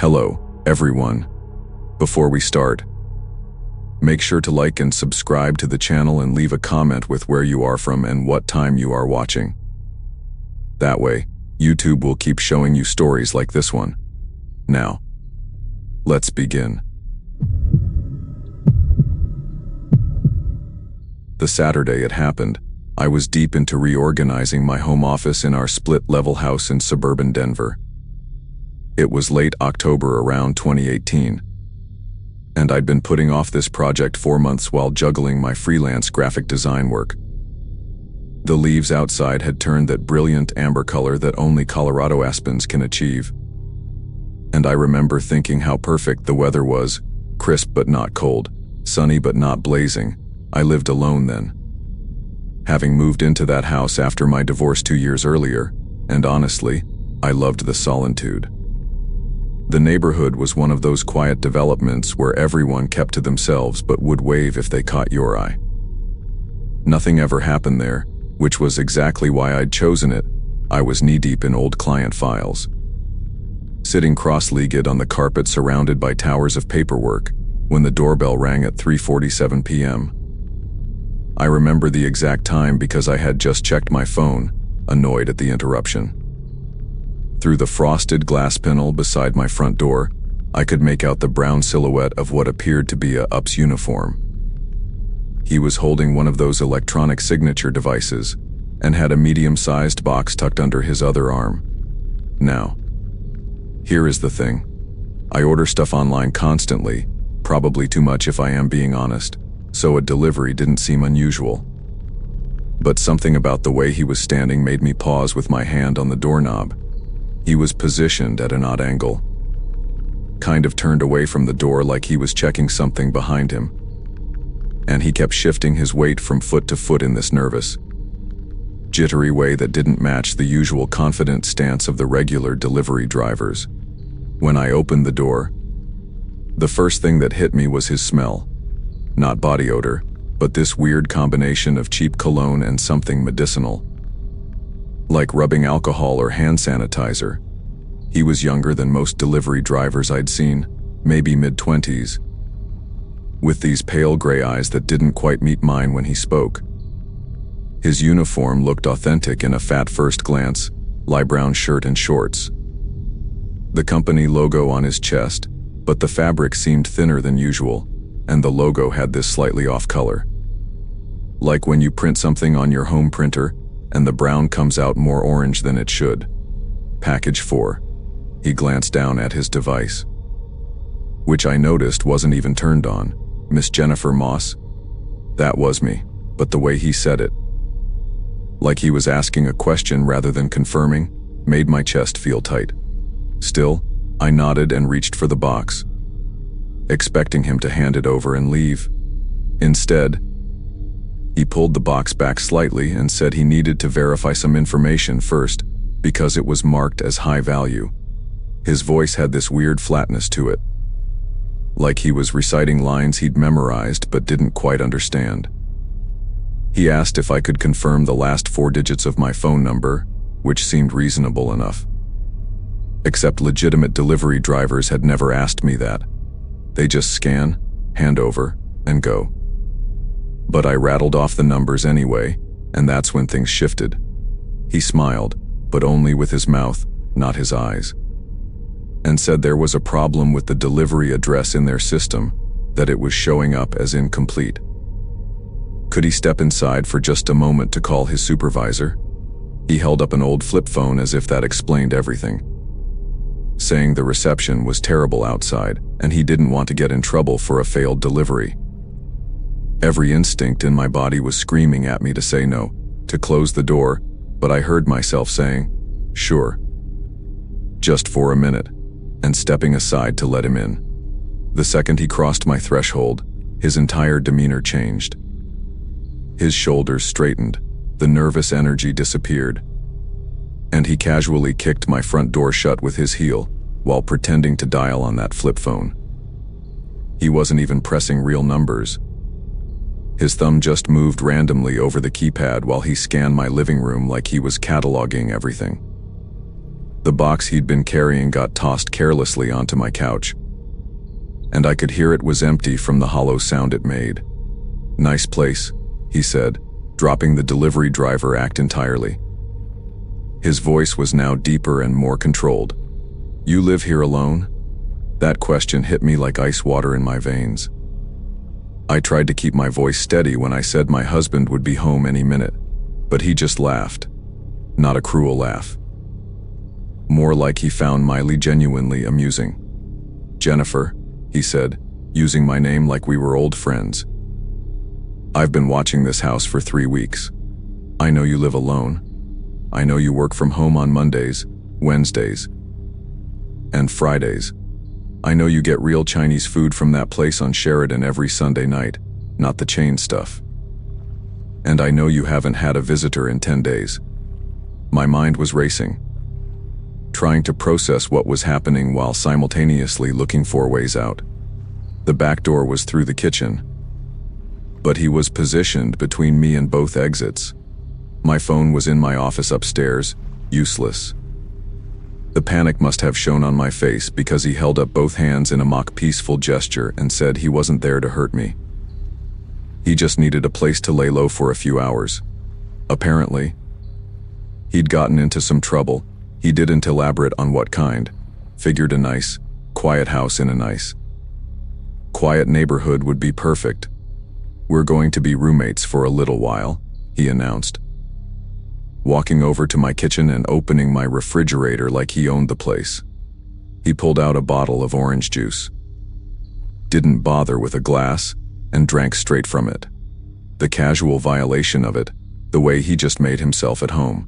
Hello, everyone. Before we start, make sure to like and subscribe to the channel and leave a comment with where you are from and what time you are watching. That way, YouTube will keep showing you stories like this one. Now, let's begin. The Saturday it happened, I was deep into reorganizing my home office in our split-level house in suburban Denver. It was late October around 2018, and I'd been putting off this project 4 months while juggling my freelance graphic design work. The leaves outside had turned that brilliant amber color that only Colorado aspens can achieve. And I remember thinking how perfect the weather was, crisp but not cold, sunny but not blazing. I lived alone then, having moved into that house after my divorce 2 years earlier, and honestly, I loved the solitude. The neighborhood was one of those quiet developments where everyone kept to themselves but would wave if they caught your eye. Nothing ever happened there, which was exactly why I'd chosen it. I was knee-deep in old client files, sitting cross-legged on the carpet surrounded by towers of paperwork, when the doorbell rang at 3:47 p.m. I remember the exact time because I had just checked my phone, annoyed at the interruption. Through the frosted glass panel beside my front door, I could make out the brown silhouette of what appeared to be a UPS uniform. He was holding one of those electronic signature devices and had a medium-sized box tucked under his other arm. Now, here is the thing. I order stuff online constantly, probably too much if I am being honest, so a delivery didn't seem unusual. But something about the way he was standing made me pause with my hand on the doorknob. He was positioned at an odd angle, kind of turned away from the door like he was checking something behind him. And he kept shifting his weight from foot to foot in this nervous, jittery way that didn't match the usual confident stance of the regular delivery drivers. When I opened the door, the first thing that hit me was his smell. Not body odor, but this weird combination of cheap cologne and something medicinal, like rubbing alcohol or hand sanitizer. He was younger than most delivery drivers I'd seen, maybe mid-20s, with these pale gray eyes that didn't quite meet mine when he spoke. His uniform looked authentic in a fat first glance, light brown shirt and shorts. The company logo on his chest, but the fabric seemed thinner than usual, and the logo had this slightly off color. Like when you print something on your home printer, and the brown comes out more orange than it should. Package 4. He glanced down at his device, which I noticed wasn't even turned on. Miss Jennifer Moss? That was me, but the way he said it, like he was asking a question rather than confirming, made my chest feel tight. Still, I nodded and reached for the box, expecting him to hand it over and leave. Instead, he pulled the box back slightly and said he needed to verify some information first because it was marked as high value. His voice had this weird flatness to it, like he was reciting lines he'd memorized but didn't quite understand. He asked if I could confirm the last 4 digits of my phone number, which seemed reasonable enough. Except legitimate delivery drivers had never asked me that. They just scan, hand over, and go. But I rattled off the numbers anyway, and that's when things shifted. He smiled, but only with his mouth, not his eyes, and said there was a problem with the delivery address in their system, that it was showing up as incomplete. Could he step inside for just a moment to call his supervisor? He held up an old flip phone as if that explained everything, saying the reception was terrible outside and he didn't want to get in trouble for a failed delivery. Every instinct in my body was screaming at me to say no, to close the door, but I heard myself saying, "Sure," just for a minute, and stepping aside to let him in. The second he crossed my threshold, his entire demeanor changed. His shoulders straightened, the nervous energy disappeared, and he casually kicked my front door shut with his heel while pretending to dial on that flip phone. He wasn't even pressing real numbers. His thumb just moved randomly over the keypad while he scanned my living room like he was cataloging everything. The box he'd been carrying got tossed carelessly onto my couch, and I could hear it was empty from the hollow sound it made. "Nice place," he said, dropping the delivery driver act entirely. His voice was now deeper and more controlled. "You live here alone?" That question hit me like ice water in my veins. I tried to keep my voice steady when I said my husband would be home any minute, but he just laughed. Not a cruel laugh. More like he found Miley genuinely amusing. "Jennifer," he said, using my name like we were old friends. "I've been watching this house for 3 weeks. I know you live alone. I know you work from home on Mondays, Wednesdays, and Fridays. I know you get real Chinese food from that place on Sheridan every Sunday night, not the chain stuff. And I know you haven't had a visitor in 10 days. My mind was racing, trying to process what was happening while simultaneously looking for ways out. The back door was through the kitchen, but he was positioned between me and both exits. My phone was in my office upstairs, useless. The panic must have shown on my face because he held up both hands in a mock peaceful gesture and said he wasn't there to hurt me. He just needed a place to lay low for a few hours. Apparently, he'd gotten into some trouble. He didn't elaborate on what kind. Figured a nice, quiet house in a nice, quiet neighborhood would be perfect. "We're going to be roommates for a little while," he announced, walking over to my kitchen and opening my refrigerator like he owned the place. He pulled out a bottle of orange juice, didn't bother with a glass, and drank straight from it. The casual violation of it, the way he just made himself at home,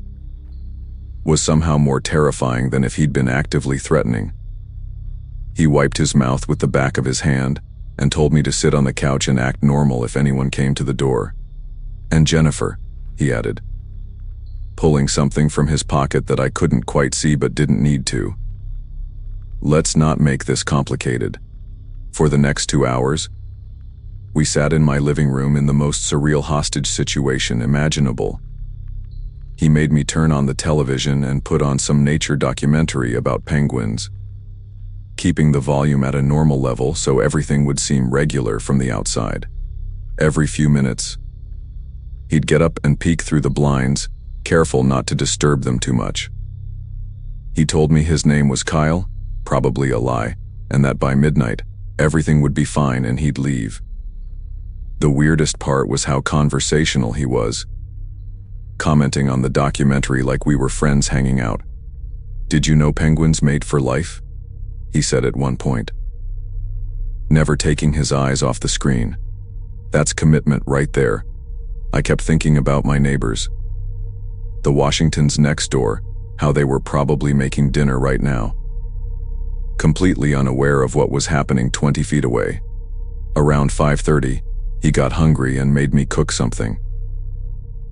was somehow more terrifying than if he'd been actively threatening. He wiped his mouth with the back of his hand and told me to sit on the couch and act normal if anyone came to the door. "And Jennifer," he added, pulling something from his pocket that I couldn't quite see but didn't need to. "Let's not make this complicated." For the next 2 hours, we sat in my living room in the most surreal hostage situation imaginable. He made me turn on the television and put on some nature documentary about penguins, keeping the volume at a normal level so everything would seem regular from the outside. Every few minutes, he'd get up and peek through the blinds, careful not to disturb them too much. He told me his name was Kyle, probably a lie, and that by midnight, everything would be fine and he'd leave. The weirdest part was how conversational he was, commenting on the documentary like we were friends hanging out. "Did you know penguins mate for life?" he said at one point, never taking his eyes off the screen. That's commitment right there. I kept thinking about my neighbors, the Washingtons next door, how they were probably making dinner right now, completely unaware of what was happening 20 feet away. Around 5:30, he got hungry and made me cook something,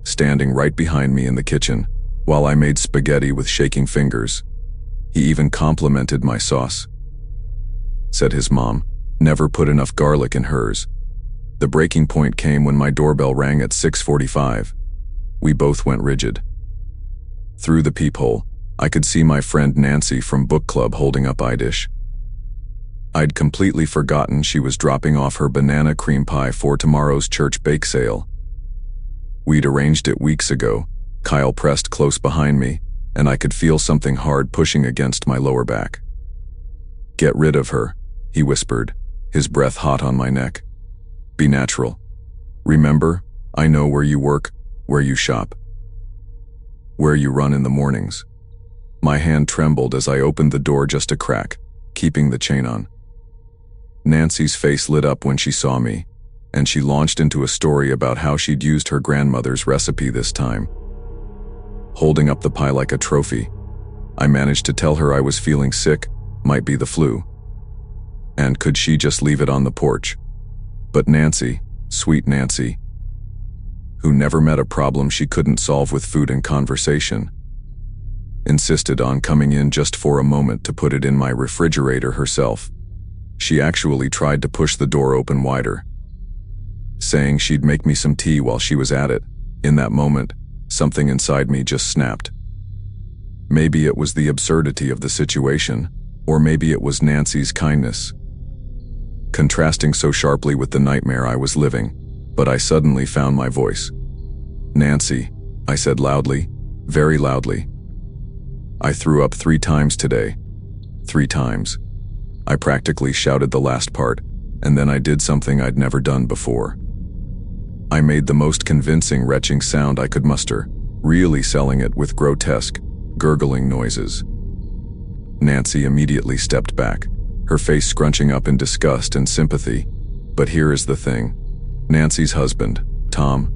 standing right behind me in the kitchen while I made spaghetti with shaking fingers. He even complimented my sauce. Said his mom never put enough garlic in hers. The breaking point came when my doorbell rang at 6:45. We both went rigid. Through the peephole, I could see my friend Nancy from book club holding up iDish. I'd completely forgotten she was dropping off her banana cream pie for tomorrow's church bake sale. We'd arranged it weeks ago. Kyle pressed close behind me, and I could feel something hard pushing against my lower back. "Get rid of her," he whispered, his breath hot on my neck. "Be natural. Remember, I know where you work, where you shop, where you run in the mornings." My hand trembled as I opened the door just a crack, keeping the chain on. Nancy's face lit up when she saw me, and she launched into a story about how she'd used her grandmother's recipe this time. Holding up the pie like a trophy, I managed to tell her I was feeling sick, might be the flu. And could she just leave it on the porch? But Nancy, sweet Nancy, who never met a problem she couldn't solve with food and conversation, insisted on coming in just for a moment to put it in my refrigerator herself. She actually tried to push the door open wider, saying she'd make me some tea while she was at it. In that moment, something inside me just snapped. Maybe it was the absurdity of the situation, or maybe it was Nancy's kindness, contrasting so sharply with the nightmare I was living. But I suddenly found my voice. "Nancy," I said loudly, very loudly. "I threw up 3 times today. 3 times. I practically shouted the last part, and then I did something I'd never done before. I made the most convincing retching sound I could muster, really selling it with grotesque, gurgling noises." Nancy immediately stepped back, her face scrunching up in disgust and sympathy. But here is the thing. Nancy's husband, Tom,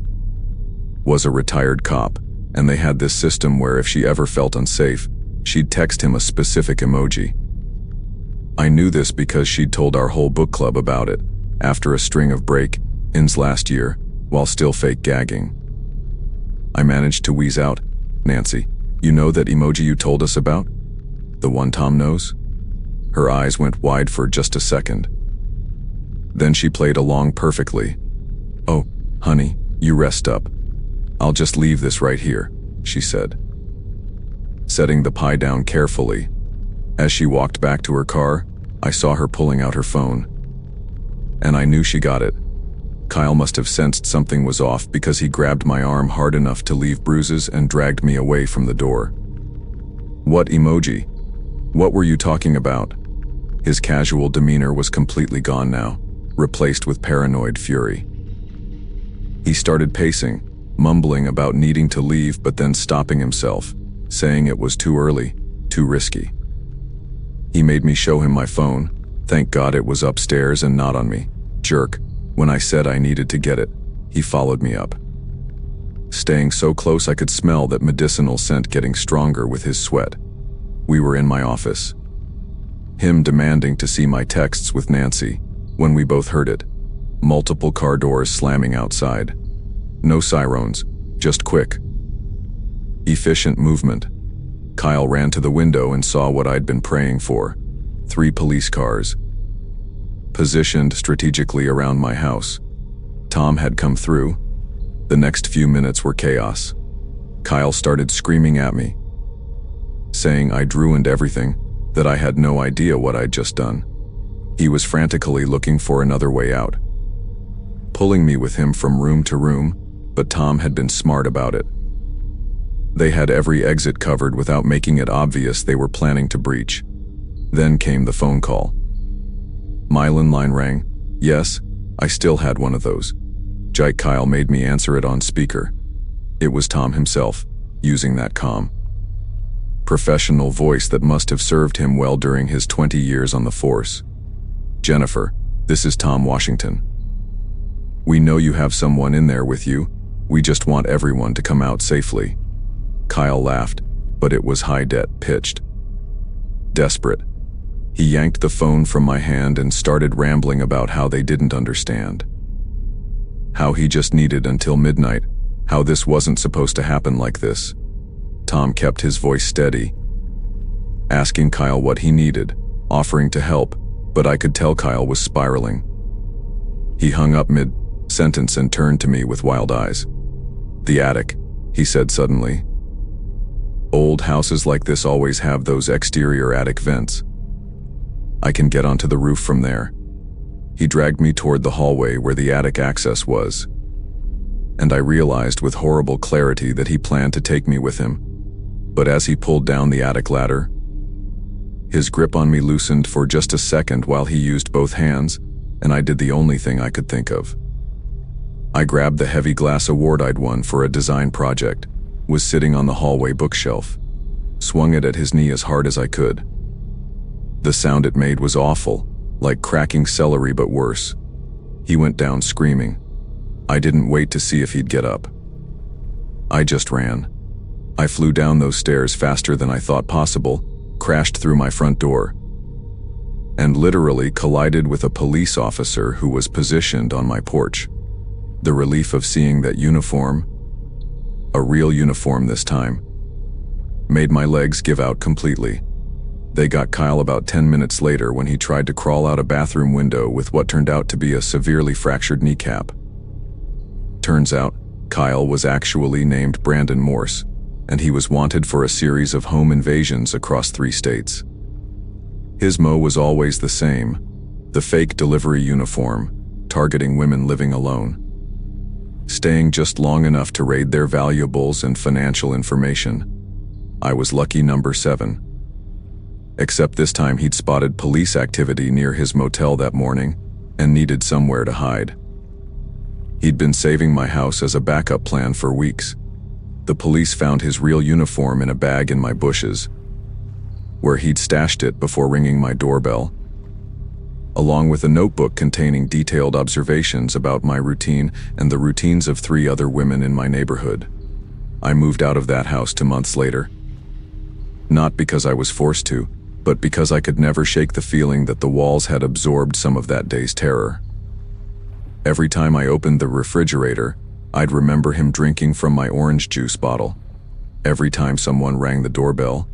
was a retired cop, and they had this system where if she ever felt unsafe, she'd text him a specific emoji. I knew this because she'd told our whole book club about it, after a string of break-ins last year, while still fake gagging. I managed to wheeze out, "Nancy, you know that emoji you told us about? The one Tom knows?" Her eyes went wide for just a second. Then she played along perfectly. "Oh, honey, you rest up. I'll just leave this right here," she said, setting the pie down carefully. As she walked back to her car, I saw her pulling out her phone. And I knew she got it. Kyle must have sensed something was off because he grabbed my arm hard enough to leave bruises and dragged me away from the door. "What emoji? What were you talking about?" His casual demeanor was completely gone now, replaced with paranoid fury. He started pacing, mumbling about needing to leave but then stopping himself, saying it was too early, too risky. He made me show him my phone. Thank God it was upstairs and not on me. Jerk. When I said I needed to get it, he followed me up, staying so close I could smell that medicinal scent getting stronger with his sweat. We were in my office. Him demanding to see my texts with Nancy, when we both heard it. Multiple car doors slamming outside. No sirens, just quick, efficient movement. Kyle ran to the window and saw what I'd been praying for. 3 police cars, positioned strategically around my house. Tom had come through. The next few minutes were chaos. Kyle started screaming at me, saying I'd ruined everything, that I had no idea what I'd just done. He was frantically looking for another way out, pulling me with him from room to room, but Tom had been smart about it. They had every exit covered without making it obvious they were planning to breach. Then came the phone call. My landline rang. Yes, I still had one of those. Jike Kyle made me answer it on speaker. It was Tom himself, using that calm, professional voice that must have served him well during his 20 years on the force. "Jennifer, this is Tom Washington. We know you have someone in there with you. We just want everyone to come out safely." Kyle laughed, but it was high-pitched. Desperate. He yanked the phone from my hand and started rambling about how they didn't understand. How he just needed until midnight, how this wasn't supposed to happen like this. Tom kept his voice steady, asking Kyle what he needed, offering to help, but I could tell Kyle was spiraling. He hung up mid-sentence and turned to me with wild eyes. "The attic," he said suddenly. "Old houses like this always have those exterior attic vents. I can get onto the roof from there." He dragged me toward the hallway where the attic access was, and I realized with horrible clarity that he planned to take me with him. But as he pulled down the attic ladder, his grip on me loosened for just a second while he used both hands, and I did the only thing I could think of. I grabbed the heavy glass award I'd won for a design project, was sitting on the hallway bookshelf, swung it at his knee as hard as I could. The sound it made was awful, like cracking celery but worse. He went down screaming. I didn't wait to see if he'd get up. I just ran. I flew down those stairs faster than I thought possible, crashed through my front door, and literally collided with a police officer who was positioned on my porch. The relief of seeing that uniform, a real uniform this time, made my legs give out completely. They got Kyle about 10 minutes later when he tried to crawl out a bathroom window with what turned out to be a severely fractured kneecap. Turns out, Kyle was actually named Brandon Morse, and he was wanted for a series of home invasions across 3 states. His MO was always the same, the fake delivery uniform, targeting women living alone, staying just long enough to raid their valuables and financial information. I was lucky number 7. Except this time he'd spotted police activity near his motel that morning and needed somewhere to hide. He'd been saving my house as a backup plan for weeks. The police found his real uniform in a bag in my bushes, where he'd stashed it before ringing my doorbell, along with a notebook containing detailed observations about my routine and the routines of 3 other women in my neighborhood. I moved out of that house 2 months later. Not because I was forced to, but because I could never shake the feeling that the walls had absorbed some of that day's terror. Every time I opened the refrigerator, I'd remember him drinking from my orange juice bottle. Every time someone rang the doorbell,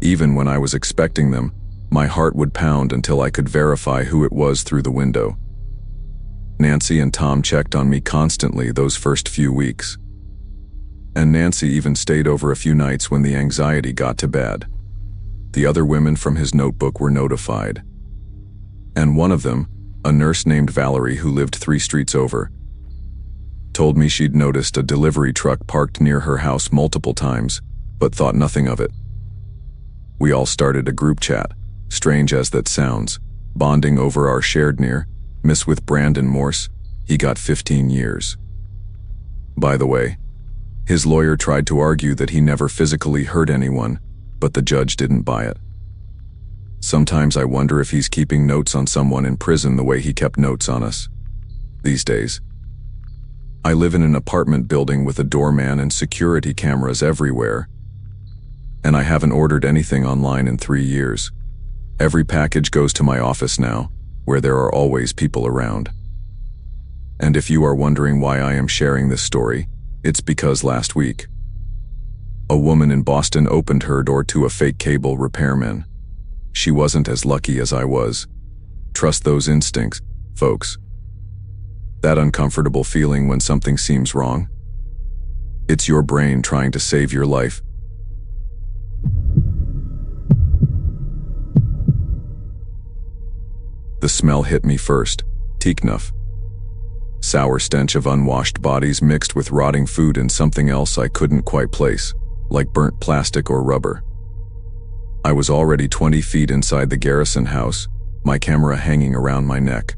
even when I was expecting them, my heart would pound until I could verify who it was through the window. Nancy and Tom checked on me constantly those first few weeks. And Nancy even stayed over a few nights when the anxiety got to bad. The other women from his notebook were notified. And one of them, a nurse named Valerie who lived 3 streets over, told me she'd noticed a delivery truck parked near her house multiple times, but thought nothing of it. We all started a group chat, strange as that sounds, bonding over our shared miss with Brandon Morse. He got 15 years. By the way, his lawyer tried to argue that he never physically hurt anyone, but the judge didn't buy it. Sometimes I wonder if he's keeping notes on someone in prison the way he kept notes on us these days. I live in an apartment building with a doorman and security cameras everywhere, and I haven't ordered anything online in 3 years. Every package goes to my office now, where there are always people around. And if you are wondering why I am sharing this story, it's because last week, a woman in Boston opened her door to a fake cable repairman. She wasn't as lucky as I was. Trust those instincts, folks. That uncomfortable feeling when something seems wrong. It's your brain trying to save your life. The smell hit me first, teaknuff. Sour stench of unwashed bodies mixed with rotting food and something else I couldn't quite place, like burnt plastic or rubber. I was already 20 feet inside the Garrison house, my camera hanging around my neck,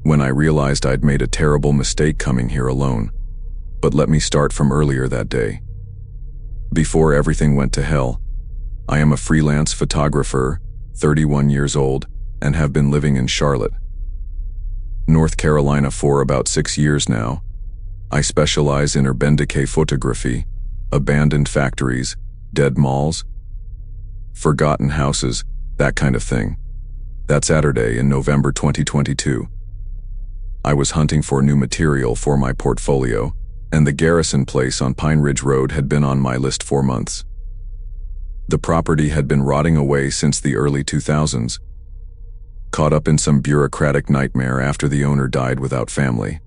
when I realized I'd made a terrible mistake coming here alone. But let me start from earlier that day. Before everything went to hell, I am a freelance photographer, 31 years old, and have been living in Charlotte, North Carolina for about 6 years now. I specialize in urban decay photography, abandoned factories, dead malls, forgotten houses, that kind of thing. That Saturday in November 2022, I was hunting for new material for my portfolio, and the Garrison place on Pine Ridge Road had been on my list for months. The property had been rotting away since the early 2000s, caught up in some bureaucratic nightmare after the owner died without family.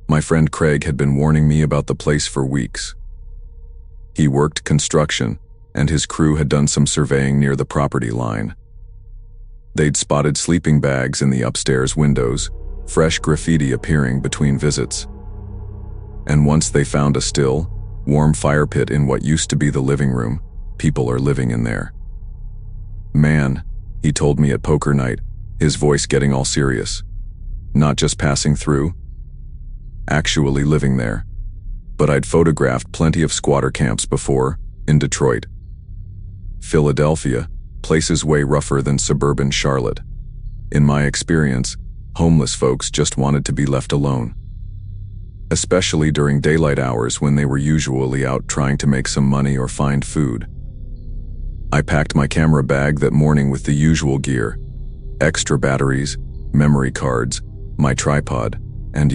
My friend Craig had been warning me about the place for weeks. He worked construction, and his crew had done some surveying near the property line. They'd spotted sleeping bags in the upstairs windows, fresh graffiti appearing between visits. And once they found a still, warm fire pit in what used to be the living room, people are living in there. Man, he told me at poker night, his voice getting all serious. Not just passing through, actually living there. But I'd photographed plenty of squatter camps before, in Detroit, Philadelphia, places way rougher than suburban Charlotte. In my experience, homeless folks just wanted to be left alone, especially during daylight hours when they were usually out trying to make some money or find food. I packed my camera bag that morning with the usual gear, extra batteries, memory cards, my tripod, and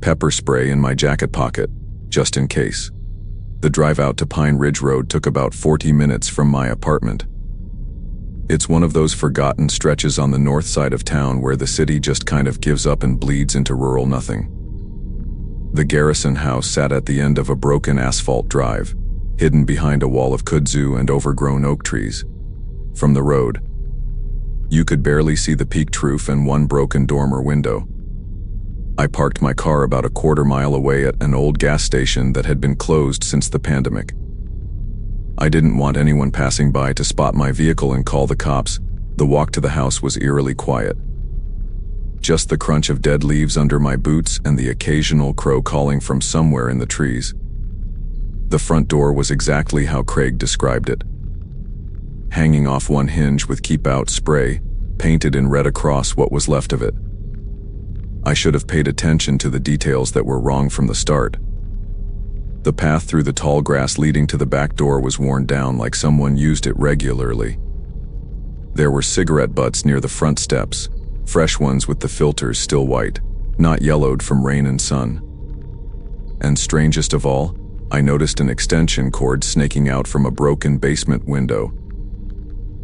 pepper spray in my jacket pocket, just in case. The drive out to Pine Ridge Road took about 40 minutes from my apartment. It's one of those forgotten stretches on the north side of town where the city just kind of gives up and bleeds into rural nothing. The Garrison house sat at the end of a broken asphalt drive, hidden behind a wall of kudzu and overgrown oak trees. From the road, you could barely see the peaked roof and one broken dormer window. I parked my car about a quarter-mile away at an old gas station that had been closed since the pandemic. I didn't want anyone passing by to spot my vehicle and call the cops. The walk to the house was eerily quiet. Just the crunch of dead leaves under my boots and the occasional crow calling from somewhere in the trees. The front door was exactly how Craig described it. Hanging off one hinge with "Keep Out" spray, painted in red across what was left of it. I should have paid attention to the details that were wrong from the start. The path through the tall grass leading to the back door was worn down like someone used it regularly. There were cigarette butts near the front steps, fresh ones with the filters still white, not yellowed from rain and sun. And strangest of all, I noticed an extension cord snaking out from a broken basement window,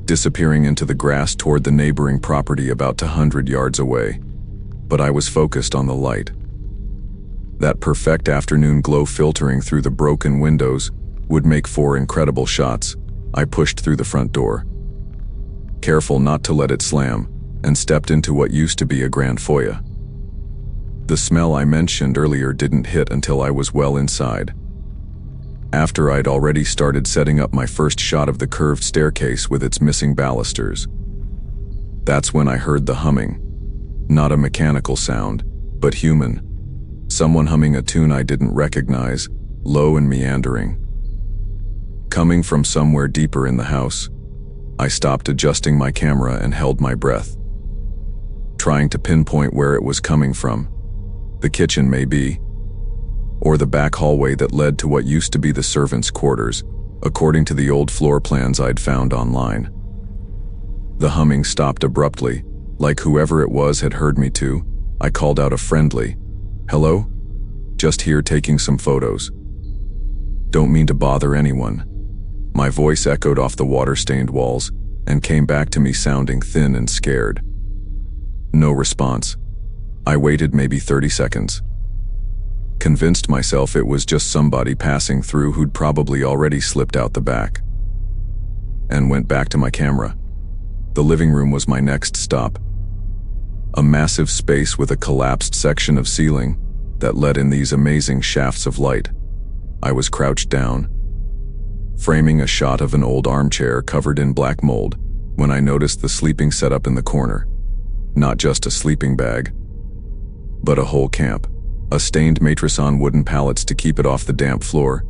disappearing into the grass toward the neighboring property about 200 yards away. But I was focused on the light. That perfect afternoon glow filtering through the broken windows would make 4 incredible shots. I pushed through the front door, careful not to let it slam, and stepped into what used to be a grand foyer. The smell I mentioned earlier didn't hit until I was well inside. After I'd already started setting up my first shot of the curved staircase with its missing balusters. That's when I heard the humming. Not a mechanical sound, but human. Someone humming a tune I didn't recognize, low and meandering. Coming from somewhere deeper in the house, I stopped adjusting my camera and held my breath, trying to pinpoint where it was coming from. The kitchen, maybe, or the back hallway that led to what used to be the servants' quarters, according to the old floor plans I'd found online. The humming stopped abruptly, like whoever it was had heard me too. I called out a friendly, "Hello? Just here taking some photos. Don't mean to bother anyone." My voice echoed off the water-stained walls and came back to me sounding thin and scared. No response. I waited maybe 30 seconds. Convinced myself it was just somebody passing through who'd probably already slipped out the back. And went back to my camera. The living room was my next stop. A massive space with a collapsed section of ceiling that let in these amazing shafts of light. I was crouched down, framing a shot of an old armchair covered in black mold, when I noticed the sleeping setup in the corner. Not just a sleeping bag, but a whole camp. A stained mattress on wooden pallets to keep it off the damp floor.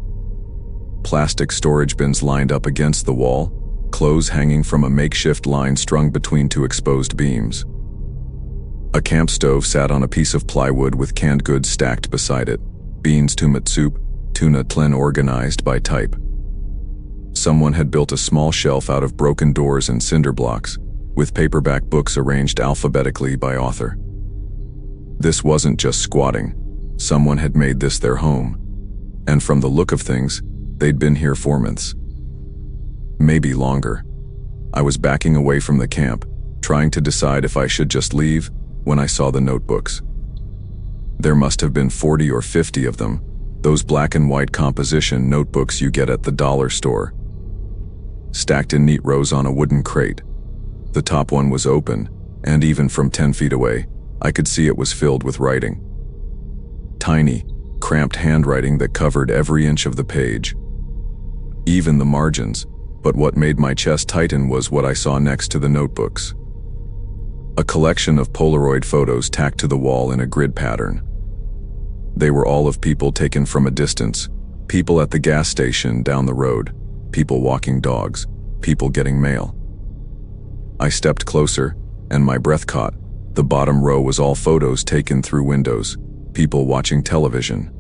Plastic storage bins lined up against the wall, clothes hanging from a makeshift line strung between 2 exposed beams. A camp stove sat on a piece of plywood with canned goods stacked beside it. Beans, tumut soup, tuna tlen organized by type. Someone had built a small shelf out of broken doors and cinder blocks, with paperback books arranged alphabetically by author. This wasn't just squatting. Someone had made this their home. And from the look of things, they'd been here 4 months. Maybe longer. I was backing away from the camp, trying to decide if I should just leave, when I saw the notebooks. There must have been 40 or 50 of them, those black and white composition notebooks you get at the dollar store. Stacked in neat rows on a wooden crate. The top one was open, and even from 10 feet away, I could see it was filled with writing. Tiny, cramped handwriting that covered every inch of the page. Even the margins, but what made my chest tighten was what I saw next to the notebooks. A collection of Polaroid photos tacked to the wall in a grid pattern. They were all of people taken from a distance, people at the gas station down the road, people walking dogs, people getting mail. I stepped closer, and my breath caught. The bottom row was all photos taken through windows, people watching television,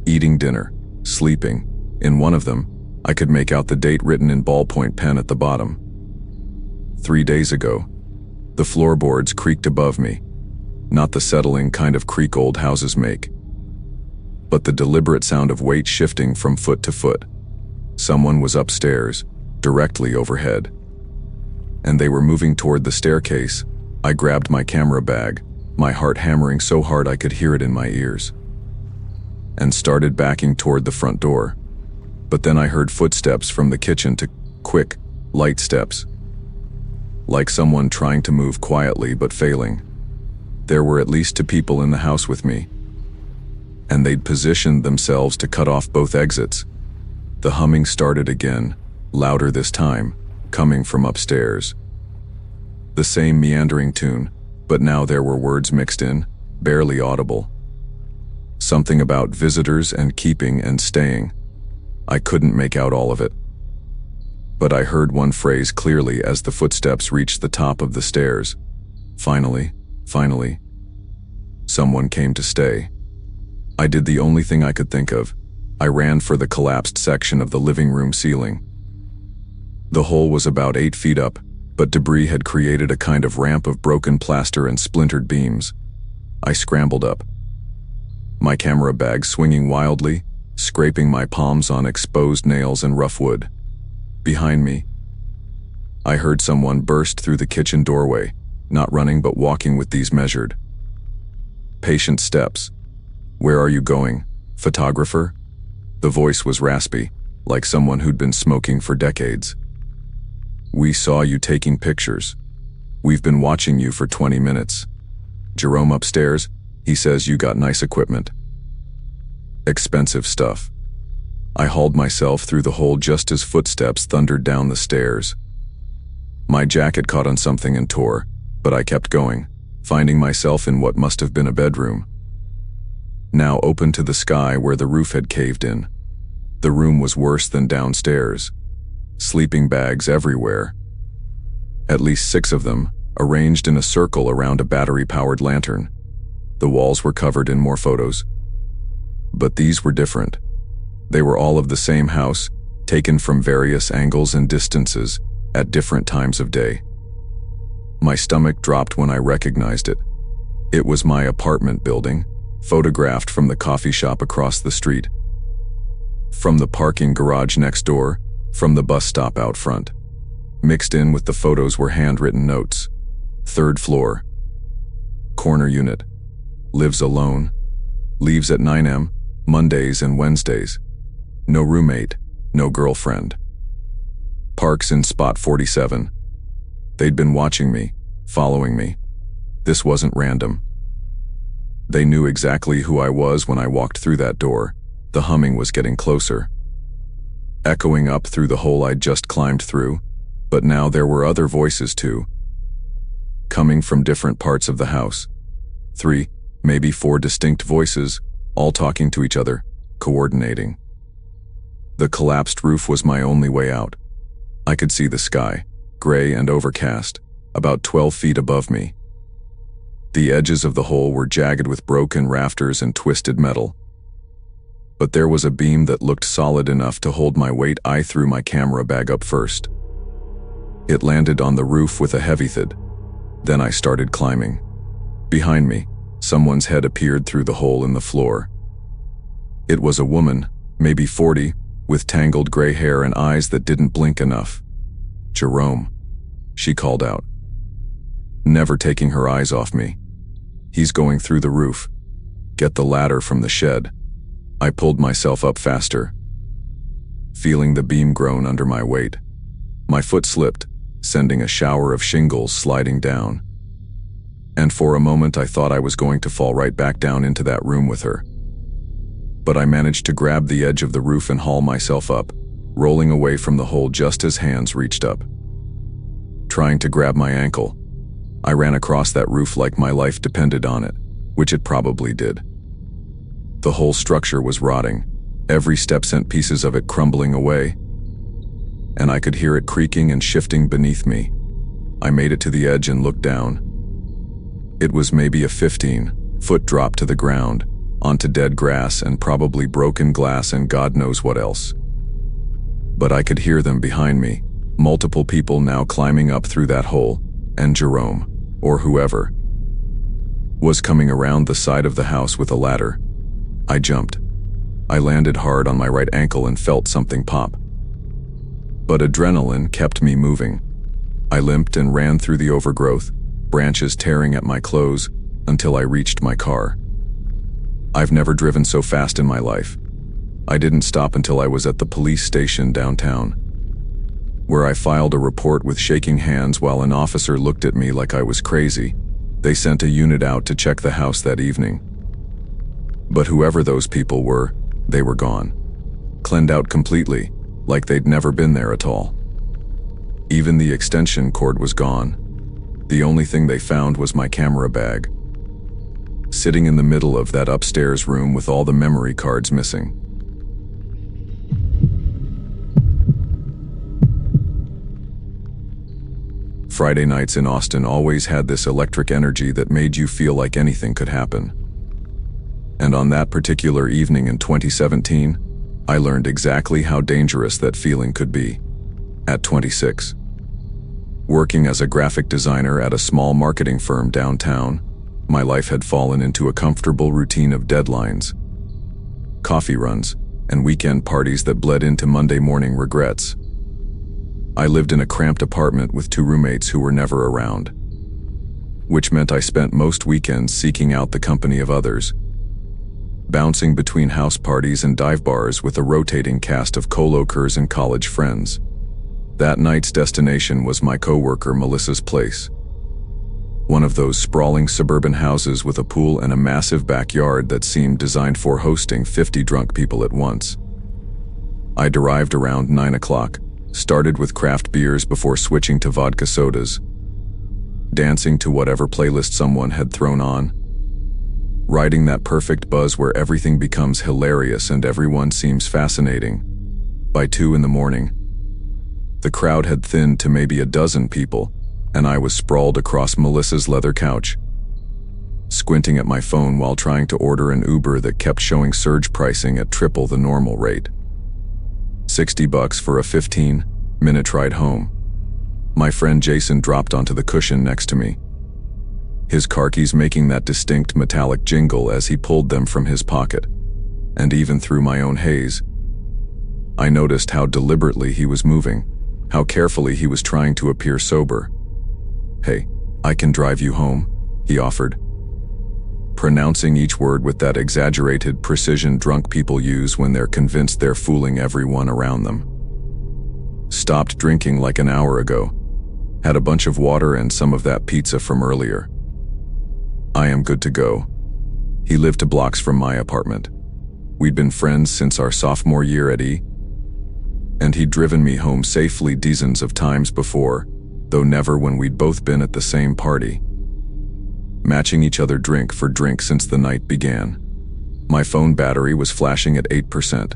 eating dinner, sleeping. In one of them, I could make out the date written in ballpoint pen at the bottom. 3 days ago. The floorboards creaked above me, not the settling kind of creak old houses make, but the deliberate sound of weight shifting from foot to foot. Someone was upstairs, directly overhead, and they were moving toward the staircase. I grabbed my camera bag, my heart hammering so hard I could hear it in my ears. and started backing toward the front door. But then I heard footsteps from the kitchen, to quick, light steps. Like someone trying to move quietly but failing. There were at least 2 people in the house with me, and they'd positioned themselves to cut off both exits. The humming started again, louder this time, coming from upstairs. The same meandering tune, but now there were words mixed in, barely audible. Something about visitors and keeping and staying. I couldn't make out all of it. But I heard one phrase clearly as the footsteps reached the top of the stairs. Finally, someone came to stay. I did the only thing I could think of. I ran for the collapsed section of the living room ceiling. The hole was about 8 feet up, but debris had created a kind of ramp of broken plaster and splintered beams. I scrambled up, my camera bag swinging wildly, scraping my palms on exposed nails and rough wood. Behind me, I heard someone burst through the kitchen doorway, not running but walking with these measured, patient steps. "Where are you going, photographer?" The voice was raspy, like someone who'd been smoking for decades. "We saw you taking pictures. We've been watching you for 20 minutes. Jerome upstairs, he says you got nice equipment. Expensive stuff." I hauled myself through the hole just as footsteps thundered down the stairs. My jacket caught on something and tore, but I kept going, finding myself in what must have been a bedroom. Now open to the sky where the roof had caved in. The room was worse than downstairs. Sleeping bags everywhere. At least 6 of them, arranged in a circle around a battery-powered lantern. The walls were covered in more photos. But these were different. They were all of the same house, taken from various angles and distances, at different times of day. My stomach dropped when I recognized it. It was my apartment building, photographed from the coffee shop across the street, from the parking garage next door, from the bus stop out front. Mixed in with the photos were handwritten notes. 3rd floor. Corner unit. Lives alone. Leaves at 9 a.m., Mondays and Wednesdays. No roommate, no girlfriend. Parks in spot 47. They'd been watching me, following me. This wasn't random. They knew exactly who I was when I walked through that door. The humming was getting closer, echoing up through the hole I'd just climbed through, but now there were other voices too, coming from different parts of the house. 3, maybe 4 distinct voices, all talking to each other, coordinating. The collapsed roof was my only way out. I could see the sky, gray and overcast, about 12 feet above me. The edges of the hole were jagged with broken rafters and twisted metal. But there was a beam that looked solid enough to hold my weight. I threw my camera bag up first. It landed on the roof with a heavy thud. Then I started climbing. Behind me, someone's head appeared through the hole in the floor. It was a woman, maybe 40, with tangled gray hair and eyes that didn't blink enough. "Jerome," she called out, never taking her eyes off me. "He's going through the roof. Get the ladder from the shed." I pulled myself up faster, feeling the beam groan under my weight. My foot slipped, sending a shower of shingles sliding down. And for a moment I thought I was going to fall right back down into that room with her. But I managed to grab the edge of the roof and haul myself up, rolling away from the hole just as hands reached up, trying to grab my ankle. I ran across that roof like my life depended on it, which it probably did. The whole structure was rotting. Every step sent pieces of it crumbling away, and I could hear it creaking and shifting beneath me. I made it to the edge and looked down. It was maybe a 15-foot drop to the ground, onto dead grass and probably broken glass and God knows what else. But I could hear them behind me, multiple people now climbing up through that hole, and Jerome, or whoever, was coming around the side of the house with a ladder. I jumped. I landed hard on my right ankle and felt something pop. But adrenaline kept me moving. I limped and ran through the overgrowth, branches tearing at my clothes, until I reached my car. I've never driven so fast in my life. I didn't stop until I was at the police station downtown, where I filed a report with shaking hands while an officer looked at me like I was crazy. They sent a unit out to check the house that evening. But whoever those people were, they were gone. Cleaned out completely, like they'd never been there at all. Even the extension cord was gone. The only thing they found was my camera bag, sitting in the middle of that upstairs room with all the memory cards missing. Friday nights in Austin always had this electric energy that made you feel like anything could happen. And on that particular evening in 2017, I learned exactly how dangerous that feeling could be. At 26. Working as a graphic designer at a small marketing firm downtown, my life had fallen into a comfortable routine of deadlines, coffee runs, and weekend parties that bled into Monday morning regrets. I lived in a cramped apartment with 2 roommates who were never around, which meant I spent most weekends seeking out the company of others, bouncing between house parties and dive bars with a rotating cast of co-workers and college friends. That night's destination was my coworker Melissa's place, one of those sprawling suburban houses with a pool and a massive backyard that seemed designed for hosting 50 drunk people at once. I arrived around 9 o'clock, started with craft beers before switching to vodka sodas, dancing to whatever playlist someone had thrown on, riding that perfect buzz where everything becomes hilarious and everyone seems fascinating. By 2 in the morning, the crowd had thinned to maybe a dozen people, and I was sprawled across Melissa's leather couch, squinting at my phone while trying to order an Uber that kept showing surge pricing at triple the normal rate. $60 for a 15-minute ride home. My friend Jason dropped onto the cushion next to me, his car keys making that distinct metallic jingle as he pulled them from his pocket. And even through my own haze, I noticed how deliberately he was moving, how carefully he was trying to appear sober. "Hey, I can drive you home," he offered, pronouncing each word with that exaggerated precision drunk people use when they're convinced they're fooling everyone around them. Stopped drinking like an hour ago. Had a bunch of water and some of that pizza from earlier. I am good to go. He lived 2 blocks from my apartment. We'd been friends since our sophomore year at E, and he'd driven me home safely dozens of times before, though never when we'd both been at the same party, matching each other drink for drink since the night began. My phone battery was flashing at 8%.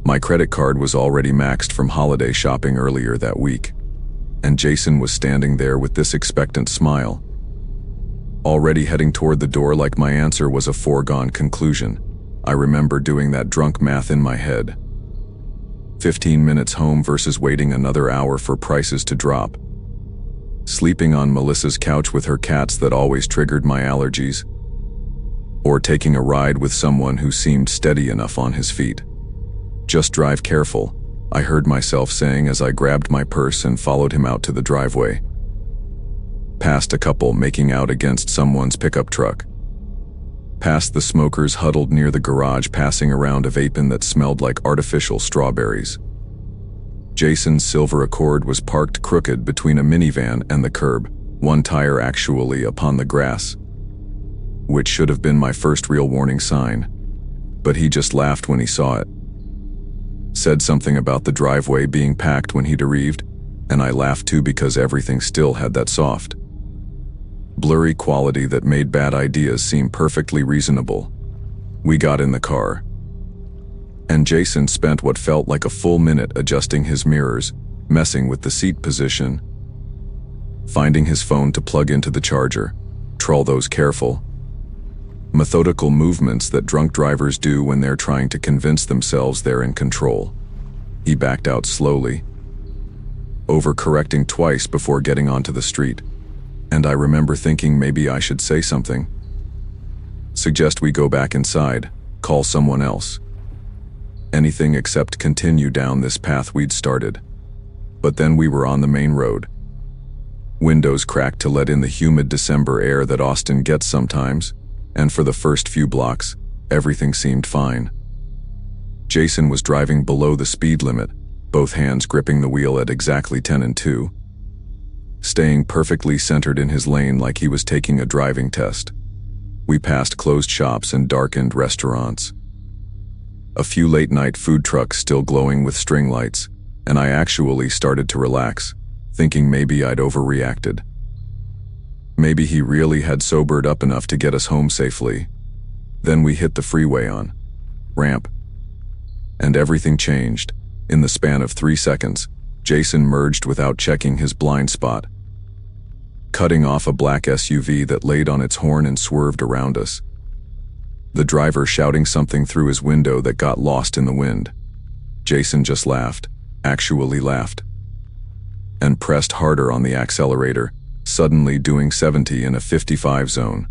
My credit card was already maxed from holiday shopping earlier that week, and Jason was standing there with this expectant smile, already heading toward the door like my answer was a foregone conclusion. I remember doing that drunk math in my head. 15 minutes home versus waiting another hour for prices to drop. Sleeping on Melissa's couch with her cats that always triggered my allergies. Or taking a ride with someone who seemed steady enough on his feet. "Just drive careful," I heard myself saying as I grabbed my purse and followed him out to the driveway. Past a couple making out against someone's pickup truck. Past the smokers huddled near the garage passing around a vaping that smelled like artificial strawberries. Jason's silver Accord was parked crooked between a minivan and the curb, one tire actually upon the grass, which should have been my first real warning sign. But he just laughed when he saw it. Said something about the driveway being packed when he'd arrived, and I laughed too because everything still had that soft, blurry quality that made bad ideas seem perfectly reasonable. We got in the car, and Jason spent what felt like a full minute adjusting his mirrors, messing with the seat position, finding his phone to plug into the charger, those careful, methodical movements that drunk drivers do when they're trying to convince themselves they're in control. He backed out slowly, overcorrecting twice before getting onto the street. And I remember thinking maybe I should say something. Suggest we go back inside, call someone else. Anything except continue down this path we'd started. But then we were on the main road. Windows cracked to let in the humid December air that Austin gets sometimes, and for the first few blocks, everything seemed fine. Jason was driving below the speed limit, both hands gripping the wheel at exactly 10 and 2, staying perfectly centered in his lane like he was taking a driving test. We passed closed shops and darkened restaurants. A few late-night food trucks still glowing with string lights, and I actually started to relax, thinking maybe I'd overreacted. Maybe he really had sobered up enough to get us home safely. Then we hit the freeway on ramp, and everything changed. In the span of 3 seconds, Jason merged without checking his blind spot, cutting off a black SUV that laid on its horn and swerved around us. The driver shouting something through his window that got lost in the wind. Jason just laughed, actually laughed, and pressed harder on the accelerator, suddenly doing 70 in a 55 zone,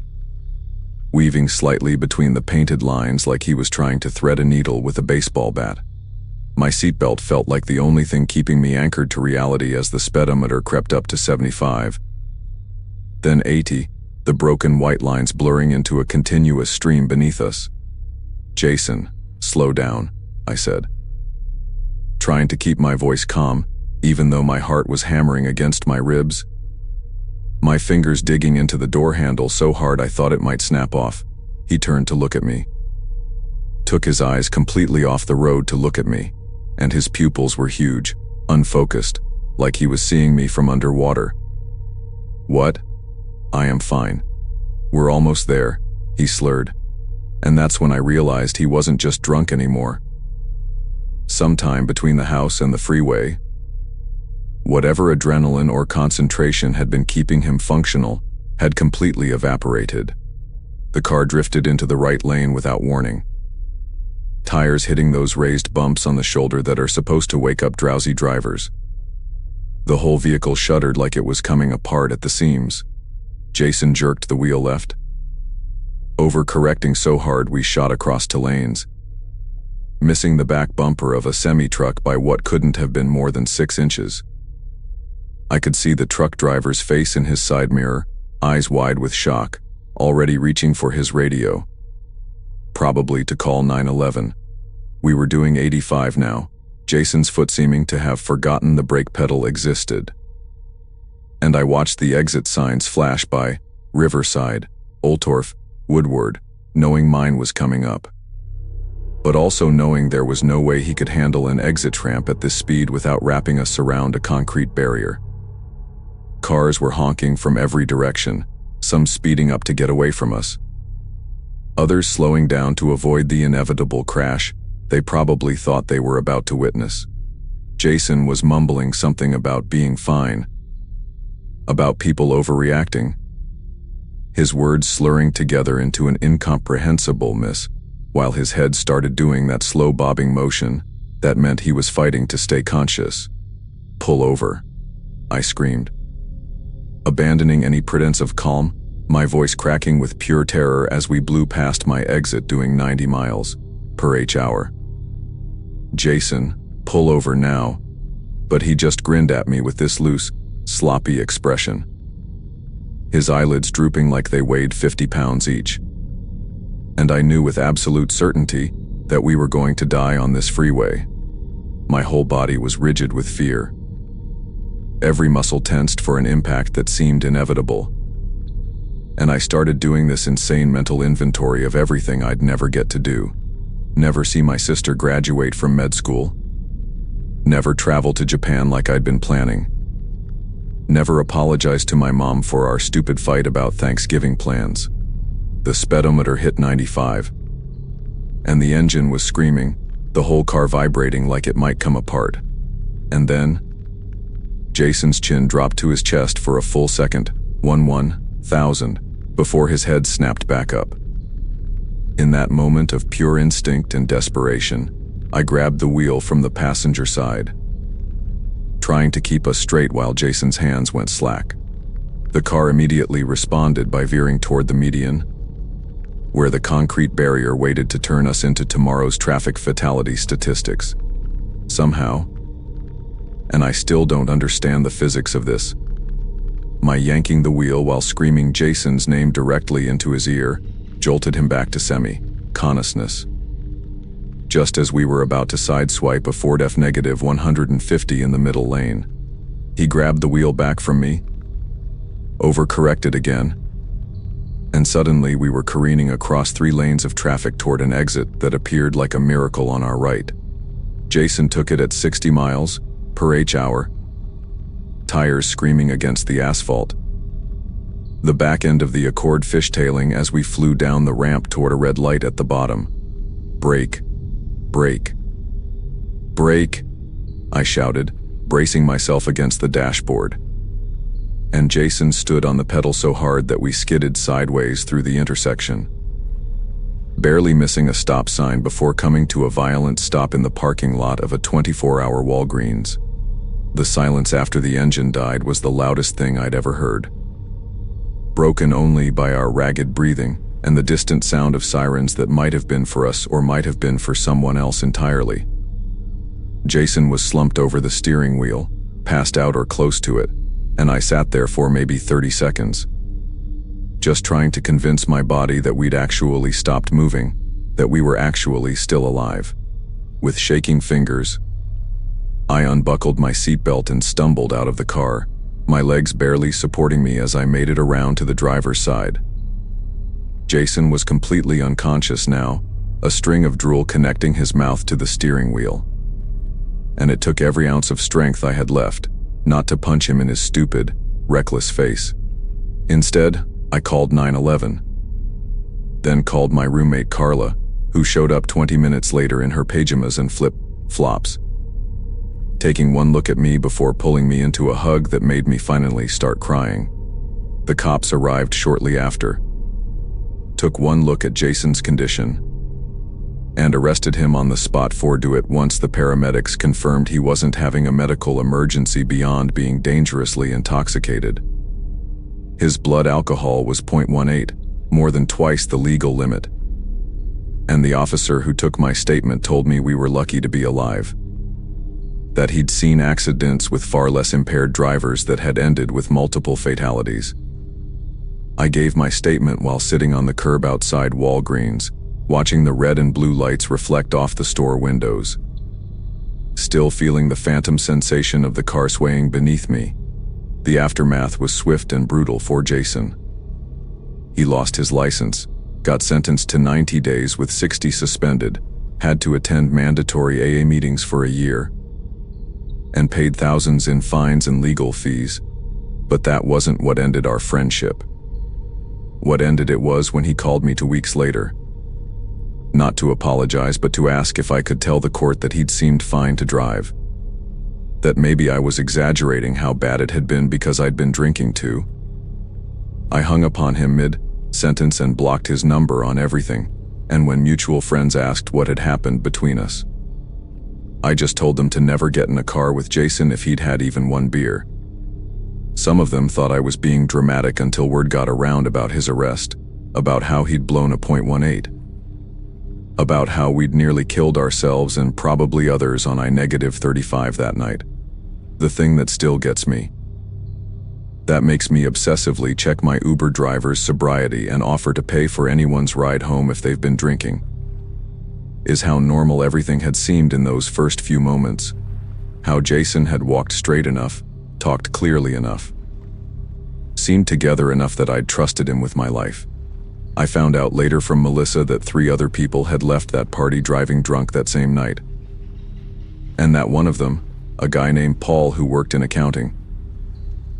weaving slightly between the painted lines like he was trying to thread a needle with a baseball bat. My seatbelt felt like the only thing keeping me anchored to reality as the speedometer crept up to 75. Then 80, the broken white lines blurring into a continuous stream beneath us. "Jason, slow down," I said, trying to keep my voice calm, even though my heart was hammering against my ribs. My fingers digging into the door handle so hard I thought it might snap off. He turned to look at me, took his eyes completely off the road to look at me, and his pupils were huge, unfocused, like he was seeing me from underwater. "What?" "I am fine. We're almost there," he slurred, and that's when I realized he wasn't just drunk anymore. Sometime between the house and the freeway, whatever adrenaline or concentration had been keeping him functional had completely evaporated. The car drifted into the right lane without warning, tires hitting those raised bumps on the shoulder that are supposed to wake up drowsy drivers. The whole vehicle shuddered like it was coming apart at the seams. Jason jerked the wheel left, overcorrecting so hard we shot across 2 lanes, missing the back bumper of a semi-truck by what couldn't have been more than 6 inches. I could see the truck driver's face in his side mirror, eyes wide with shock, already reaching for his radio, probably to call 911. We were doing 85 now, Jason's foot seeming to have forgotten the brake pedal existed. And I watched the exit signs flash by: Riverside, Oltorf, Woodward, knowing mine was coming up, but also knowing there was no way he could handle an exit ramp at this speed without wrapping us around a concrete barrier. Cars were honking from every direction, some speeding up to get away from us, others slowing down to avoid the inevitable crash they probably thought they were about to witness. Jason was mumbling something about being fine, about people overreacting, his words slurring together into an incomprehensible mess, while his head started doing that slow bobbing motion that meant he was fighting to stay conscious. "Pull over," I screamed, abandoning any pretense of calm, my voice cracking with pure terror as we blew past my exit doing 90 miles per hour. "Jason, pull over now." But he just grinned at me with this loose, sloppy expression, his eyelids drooping like they weighed 50 pounds each. And I knew with absolute certainty that we were going to die on this freeway. My whole body was rigid with fear, every muscle tensed for an impact that seemed inevitable. And I started doing this insane mental inventory of everything I'd never get to do. Never see my sister graduate from med school. Never travel to Japan like I'd been planning. Never apologize to my mom for our stupid fight about Thanksgiving plans. The speedometer hit 95, and the engine was screaming, the whole car vibrating like it might come apart. And then Jason's chin dropped to his chest for a full second, 11,000, before his head snapped back up. In that moment of pure instinct and desperation, I grabbed the wheel from the passenger side, trying to keep us straight while Jason's hands went slack. The car immediately responded by veering toward the median, where the concrete barrier waited to turn us into tomorrow's traffic fatality statistics. Somehow, and I still don't understand the physics of this, my yanking the wheel while screaming Jason's name directly into his ear jolted him back to semi-consciousness. Just as we were about to sideswipe a Ford F-150 in the middle lane, he grabbed the wheel back from me, overcorrected again, and suddenly we were careening across 3 lanes of traffic toward an exit that appeared like a miracle on our right. Jason took it at 60 miles per h, tires screaming against the asphalt, the back end of the Accord fishtailing as we flew down the ramp toward a red light at the bottom. "Brake, brake, brake," I shouted, bracing myself against the dashboard. And Jason stood on the pedal so hard that we skidded sideways through the intersection, barely missing a stop sign before coming to a violent stop in the parking lot of a 24-hour Walgreens. The silence after the engine died was the loudest thing I'd ever heard, broken only by our ragged breathing and the distant sound of sirens that might have been for us or might have been for someone else entirely. Jason was slumped over the steering wheel, passed out or close to it, and I sat there for maybe 30 seconds, just trying to convince my body that we'd actually stopped moving, that we were actually still alive. With shaking fingers, I unbuckled my seatbelt and stumbled out of the car, my legs barely supporting me as I made it around to the driver's side. Jason was completely unconscious now, a string of drool connecting his mouth to the steering wheel. And it took every ounce of strength I had left not to punch him in his stupid, reckless face. Instead, I called 911. Then called my roommate Carla, who showed up 20 minutes later in her pajamas and flip-flops, taking one look at me before pulling me into a hug that made me finally start crying. The cops arrived shortly after, took one look at Jason's condition, and arrested him on the spot for it once the paramedics confirmed he wasn't having a medical emergency beyond being dangerously intoxicated. His blood alcohol was 0.18, more than twice the legal limit. And the officer who took my statement told me we were lucky to be alive, that he'd seen accidents with far less impaired drivers that had ended with multiple fatalities. I gave my statement while sitting on the curb outside Walgreens, watching the red and blue lights reflect off the store windows, still feeling the phantom sensation of the car swaying beneath me. The aftermath was swift and brutal for Jason. He lost his license, got sentenced to 90 days with 60 suspended, had to attend mandatory AA meetings for a year, and paid thousands in fines and legal fees. But that wasn't what ended our friendship. What ended it was when he called me 2 weeks later, not to apologize but to ask if I could tell the court that he'd seemed fine to drive, that maybe I was exaggerating how bad it had been because I'd been drinking too. I hung upon him mid-sentence and blocked his number on everything, and when mutual friends asked what had happened between us, I just told them to never get in a car with Jason if he'd had even one beer. Some of them thought I was being dramatic until word got around about his arrest, about how he'd blown a .18, about how we'd nearly killed ourselves and probably others on I-35 that night. The thing that still gets me, that makes me obsessively check my Uber driver's sobriety and offer to pay for anyone's ride home if they've been drinking, is how normal everything had seemed in those first few moments, how Jason had walked straight enough, talked clearly enough, seemed together enough that I'd trusted him with my life. I found out later from Melissa that 3 other people had left that party driving drunk that same night, and that one of them, a guy named Paul who worked in accounting,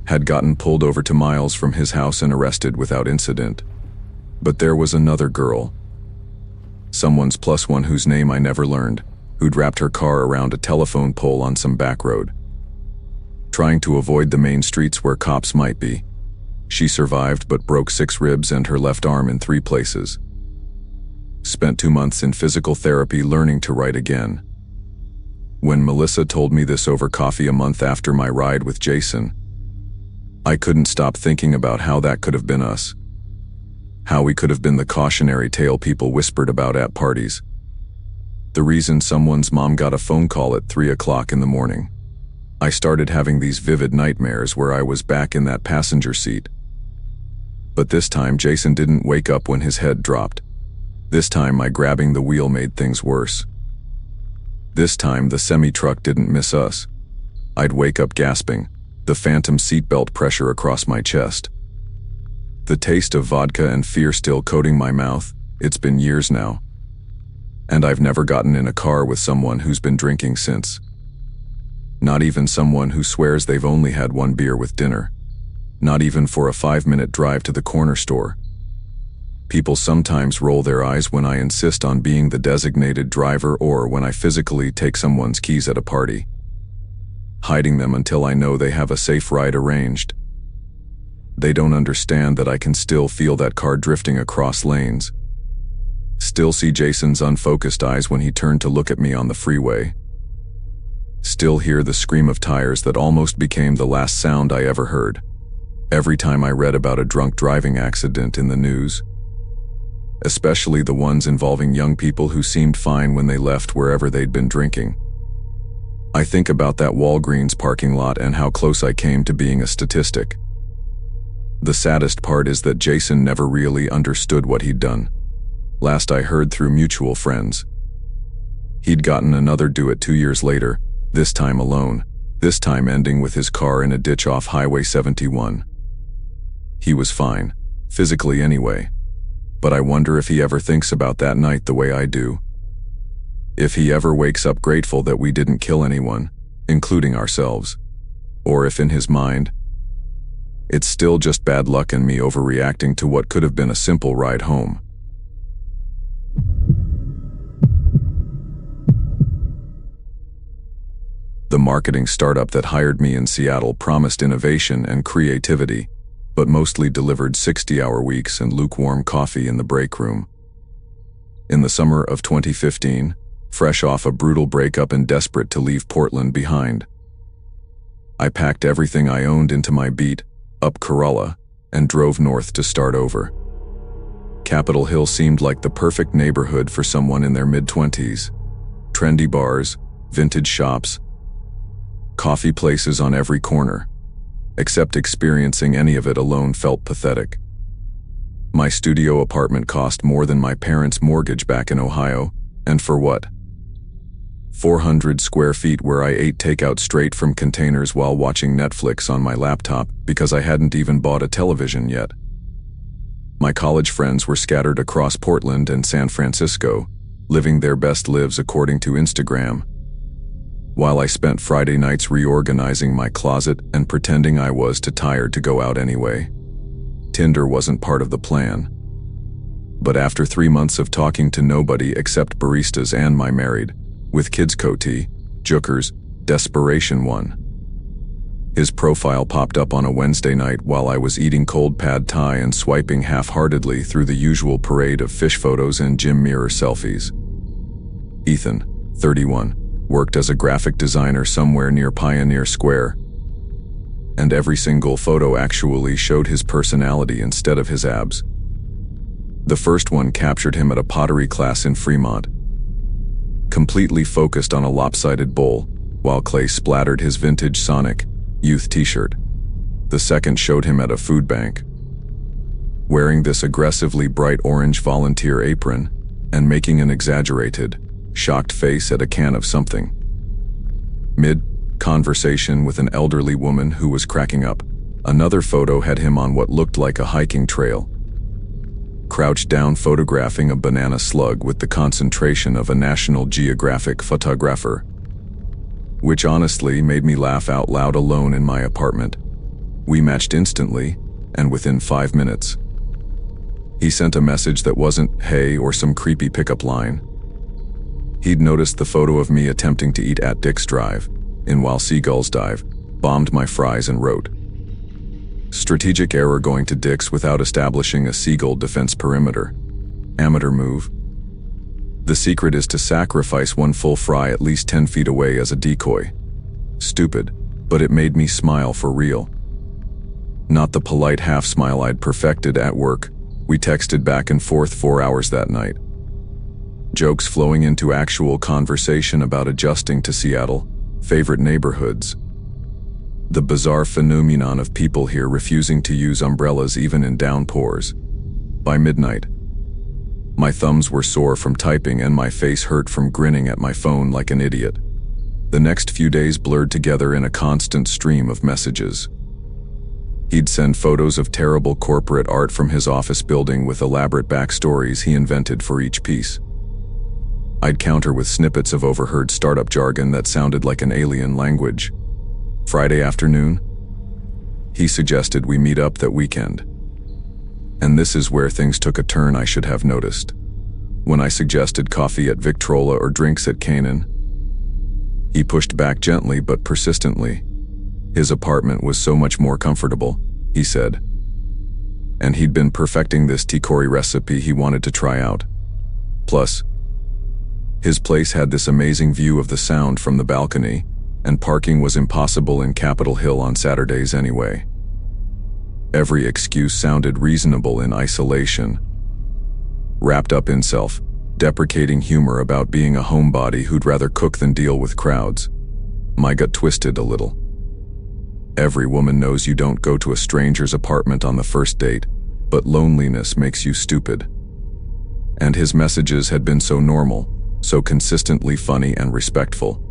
had gotten pulled over 2 miles from his house and arrested without incident. But there was another girl, someone's +1 whose name I never learned, who'd wrapped her car around a telephone pole on some back road, trying to avoid the main streets where cops might be. She survived but broke 6 ribs and her left arm in 3 places. Spent 2 months in physical therapy learning to write again. When Melissa told me this over coffee a month after my ride with Jason, I couldn't stop thinking about how that could have been us. How we could have been the cautionary tale people whispered about at parties. The reason someone's mom got a phone call at 3 o'clock in the morning. I started having these vivid nightmares where I was back in that passenger seat, But this time Jason didn't wake up when his head dropped. This time my grabbing the wheel made things worse. This time the semi-truck didn't miss us. I'd wake up gasping, the phantom seatbelt pressure across my chest. The taste of vodka and fear still coating my mouth. It's been years now. And I've never gotten in a car with someone who's been drinking since. Not even someone who swears they've only had one beer with dinner. Not even for a 5-minute drive to the corner store. People sometimes roll their eyes when I insist on being the designated driver or when I physically take someone's keys at a party, hiding them until I know they have a safe ride arranged. They don't understand that I can still feel that car drifting across lanes. Still see Jason's unfocused eyes when he turned to look at me on the freeway. Still hear the scream of tires that almost became the last sound I ever heard. Every time I read about a drunk driving accident in the news, especially the ones involving young people who seemed fine when they left wherever they'd been drinking, I think about that Walgreens parking lot and how close I came to being a statistic. The saddest part is that Jason never really understood what he'd done. Last I heard through mutual friends, he'd gotten another do it 2 years later, this time alone, this time ending with his car in a ditch off Highway 71. He was fine, physically anyway, but I wonder if he ever thinks about that night the way I do. If he ever wakes up grateful that we didn't kill anyone, including ourselves, or if in his mind, it's still just bad luck and me overreacting to what could have been a simple ride home. The marketing startup that hired me in Seattle promised innovation and creativity, but mostly delivered 60-hour weeks and lukewarm coffee in the break room. In the summer of 2015, fresh off a brutal breakup and desperate to leave Portland behind, I packed everything I owned into my beat, up Corolla, and drove north to start over. Capitol Hill seemed like the perfect neighborhood for someone in their mid-20s. Trendy bars, vintage shops, coffee places on every corner. Except experiencing any of it alone felt pathetic. My studio apartment cost more than my parents' mortgage back in Ohio, and for what? 400 square feet where I ate takeout straight from containers while watching Netflix on my laptop because I hadn't even bought a television yet. My college friends were scattered across Portland and San Francisco, living their best lives according to Instagram, while I spent Friday nights reorganizing my closet and pretending I was too tired to go out anyway. Tinder wasn't part of the plan. But after 3 months of talking to nobody except baristas and my married, with kids Coty, Jookers, desperation won. His profile popped up on a Wednesday night while I was eating cold pad thai and swiping half-heartedly through the usual parade of fish photos and gym mirror selfies. Ethan, 31, worked as a graphic designer somewhere near Pioneer Square, and every single photo actually showed his personality instead of his abs. The first one captured him at a pottery class in Fremont, completely focused on a lopsided bowl, while clay splattered his vintage Sonic Youth t-shirt. The second showed him at a food bank, wearing this aggressively bright orange volunteer apron and making an exaggerated, shocked face at a can of something. Mid-conversation with an elderly woman who was cracking up, another photo had him on what looked like a hiking trail, crouched down photographing a banana slug with the concentration of a National Geographic photographer, which honestly made me laugh out loud alone in my apartment. We matched instantly, and within 5 minutes. He sent a message that wasn't "hey" or some creepy pickup line. He'd noticed the photo of me attempting to eat at Dick's Drive, in While Seagulls Dive, bombed my fries and wrote, "Strategic error going to Dick's without establishing a seagull defense perimeter. Amateur move. The secret is to sacrifice one full fry at least 10 feet away as a decoy." Stupid, but it made me smile for real. Not the polite half-smile I'd perfected at work. We texted back and forth 4 hours that night. Jokes flowing into actual conversation about adjusting to Seattle, favorite neighborhoods, The bizarre phenomenon of people here refusing to use umbrellas even in downpours. By midnight, my thumbs were sore from typing and my face hurt from grinning at my phone like an idiot. The next few days blurred together in a constant stream of messages. He'd send photos of terrible corporate art from his office building with elaborate backstories he invented for each piece. I'd counter with snippets of overheard startup jargon that sounded like an alien language. Friday afternoon, he suggested we meet up that weekend. And this is where things took a turn I should have noticed. When I suggested coffee at Victrola or drinks at Canaan, he pushed back gently but persistently. His apartment was so much more comfortable, he said. And he'd been perfecting this tikori recipe he wanted to try out. Plus, his place had this amazing view of the Sound from the balcony, and parking was impossible in Capitol Hill on Saturdays anyway. Every excuse sounded reasonable in isolation. Wrapped up in self-deprecating humor about being a homebody who'd rather cook than deal with crowds. My gut twisted a little. Every woman knows you don't go to a stranger's apartment on the first date, but loneliness makes you stupid. And his messages had been so normal, so consistently funny and respectful.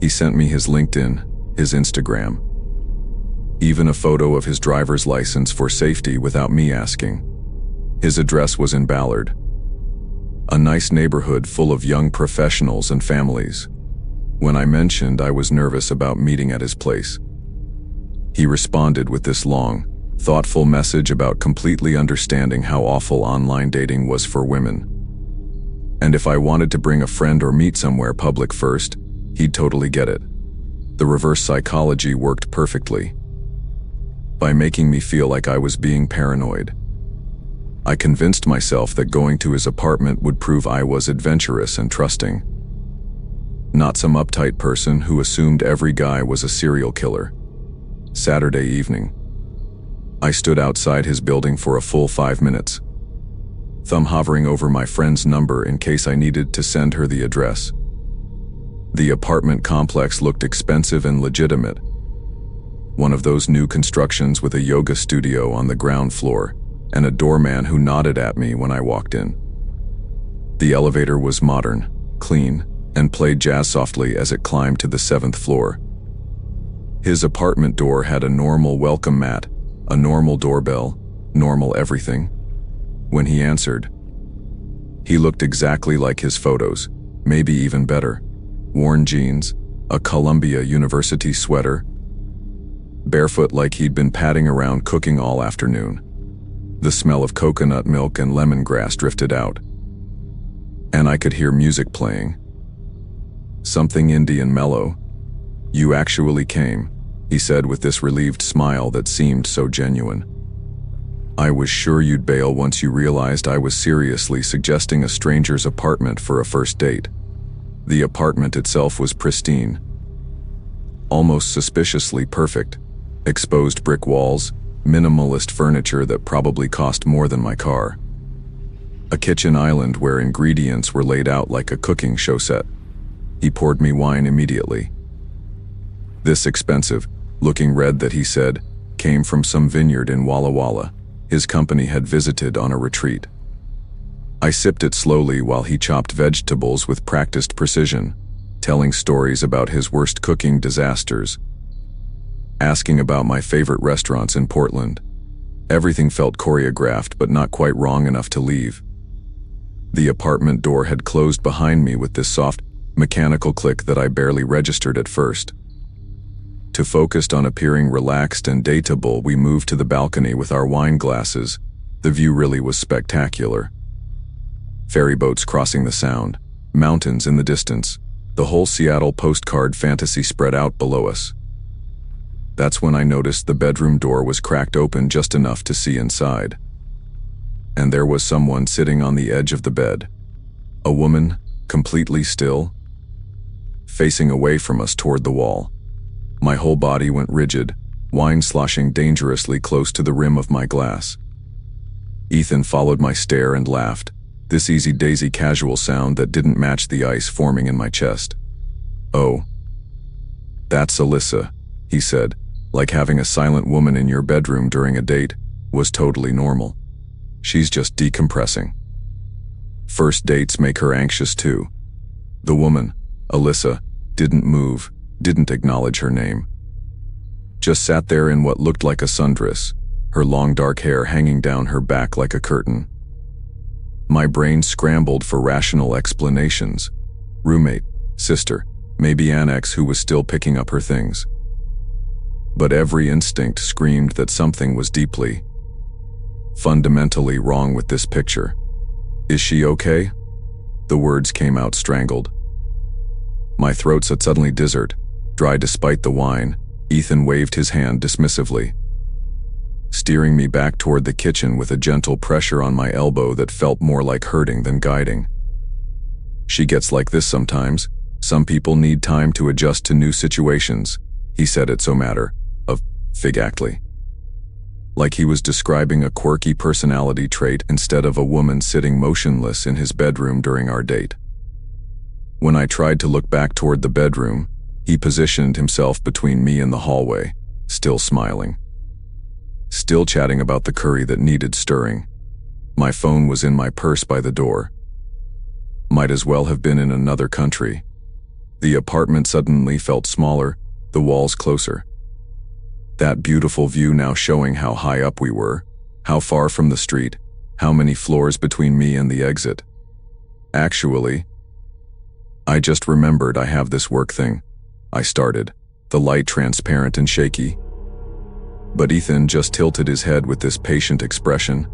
He sent me his LinkedIn, his Instagram, even a photo of his driver's license for safety without me asking. His address was in Ballard, a nice neighborhood full of young professionals and families. When I mentioned I was nervous about meeting at his place, he responded with this long, thoughtful message about completely understanding how awful online dating was for women. And if I wanted to bring a friend or meet somewhere public first, he'd totally get it. The reverse psychology worked perfectly. By making me feel like I was being paranoid, I convinced myself that going to his apartment would prove I was adventurous and trusting. Not some uptight person who assumed every guy was a serial killer. Saturday evening, I stood outside his building for a full 5 minutes, thumb hovering over my friend's number in case I needed to send her the address. The apartment complex looked expensive and legitimate. One of those new constructions with a yoga studio on the ground floor and a doorman who nodded at me when I walked in. The elevator was modern, clean, and played jazz softly as it climbed to the 7th floor. His apartment door had a normal welcome mat, a normal doorbell, normal everything. When he answered, he looked exactly like his photos, maybe even better. Worn jeans, a Columbia University sweater, barefoot like he'd been padding around cooking all afternoon. The smell of coconut milk and lemongrass drifted out, and I could hear music playing. Something indie and mellow. "You actually came," he said with this relieved smile that seemed so genuine. "I was sure you'd bail once you realized I was seriously suggesting a stranger's apartment for a first date." The apartment itself was pristine, almost suspiciously perfect. Exposed brick walls, minimalist furniture that probably cost more than my car. A kitchen island where ingredients were laid out like a cooking show set. He poured me wine immediately. This expensive looking red that he said came from some vineyard in Walla Walla his company had visited on a retreat. I sipped it slowly while he chopped vegetables with practiced precision, telling stories about his worst cooking disasters, asking about my favorite restaurants in Portland. Everything felt choreographed but not quite wrong enough to leave. The apartment door had closed behind me with this soft, mechanical click that I barely registered at first. To focus on appearing relaxed and dateable, we moved to the balcony with our wine glasses. The view really was spectacular. Ferry boats crossing the Sound, mountains in the distance, the whole Seattle postcard fantasy spread out below us. That's when I noticed the bedroom door was cracked open just enough to see inside. And there was someone sitting on the edge of the bed. A woman, completely still, facing away from us toward the wall. My whole body went rigid, wine sloshing dangerously close to the rim of my glass. Ethan followed my stare and laughed, this easy-daisy casual sound that didn't match the ice forming in my chest. "Oh, that's Alyssa," he said, like having a silent woman in your bedroom during a date, was totally normal. She's just decompressing. First dates make her anxious too. The woman, Alyssa, didn't move, didn't acknowledge her name. Just sat there in what looked like a sundress, her long dark hair hanging down her back like a curtain. My brain scrambled for rational explanations. Roommate, sister, maybe an ex who was still picking up her things. But every instinct screamed that something was deeply, fundamentally wrong with this picture. Is she okay? The words came out strangled. My throat suddenly dizzed, dry despite the wine. Ethan waved his hand dismissively, steering me back toward the kitchen with a gentle pressure on my elbow that felt more like hurting than guiding. She gets like this sometimes. Some people need time to adjust to new situations, he said it so matter of factly, like he was describing a quirky personality trait instead of a woman sitting motionless in his bedroom during our date. When I tried to look back toward the bedroom, he positioned himself between me and the hallway, still smiling, still chatting about the curry that needed stirring. My phone was in my purse by the door. Might as well have been in another country. The apartment suddenly felt smaller, the walls closer. That beautiful view now showing how high up we were, how far from the street, how many floors between me and the exit. Actually, I just remembered I have this work thing. I started, the light transparent and shaky. But Ethan just tilted his head with this patient expression,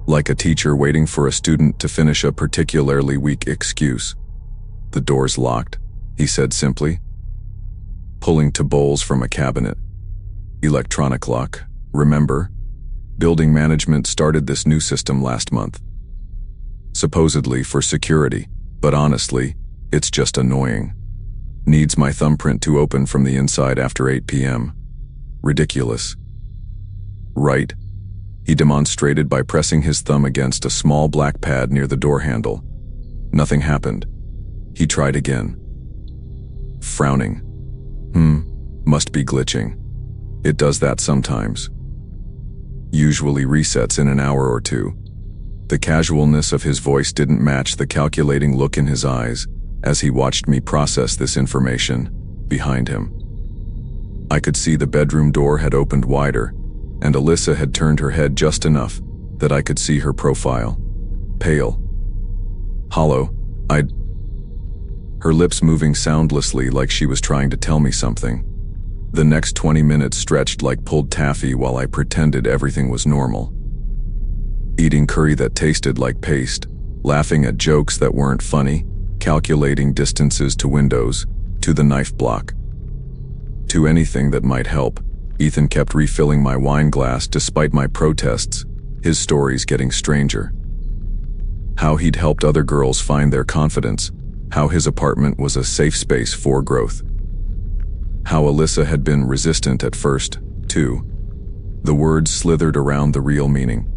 like a teacher waiting for a student to finish a particularly weak excuse. The door's locked, he said simply, pulling two bowls from a cabinet. Electronic lock, remember? Building management started this new system last month. Supposedly for security, but honestly, it's just annoying. Needs my thumbprint to open from the inside after 8 p.m. Ridiculous. Right? He demonstrated by pressing his thumb against a small black pad near the door handle. Nothing happened. He tried again. Frowning. Must be glitching. It does that sometimes. Usually resets in an hour or two. The casualness of his voice didn't match the calculating look in his eyes as he watched me process this information behind him. I could see the bedroom door had opened wider, and Alyssa had turned her head just enough that I could see her profile. Pale. Hollow. Her lips moving soundlessly like she was trying to tell me something. The next 20 minutes stretched like pulled taffy while I pretended everything was normal. Eating curry that tasted like paste, laughing at jokes that weren't funny, calculating distances to windows, to the knife block. To anything that might help. Ethan kept refilling my wine glass despite my protests, his stories getting stranger. How he'd helped other girls find their confidence, how his apartment was a safe space for growth. How Alyssa had been resistant at first, too. The words slithered around the real meaning.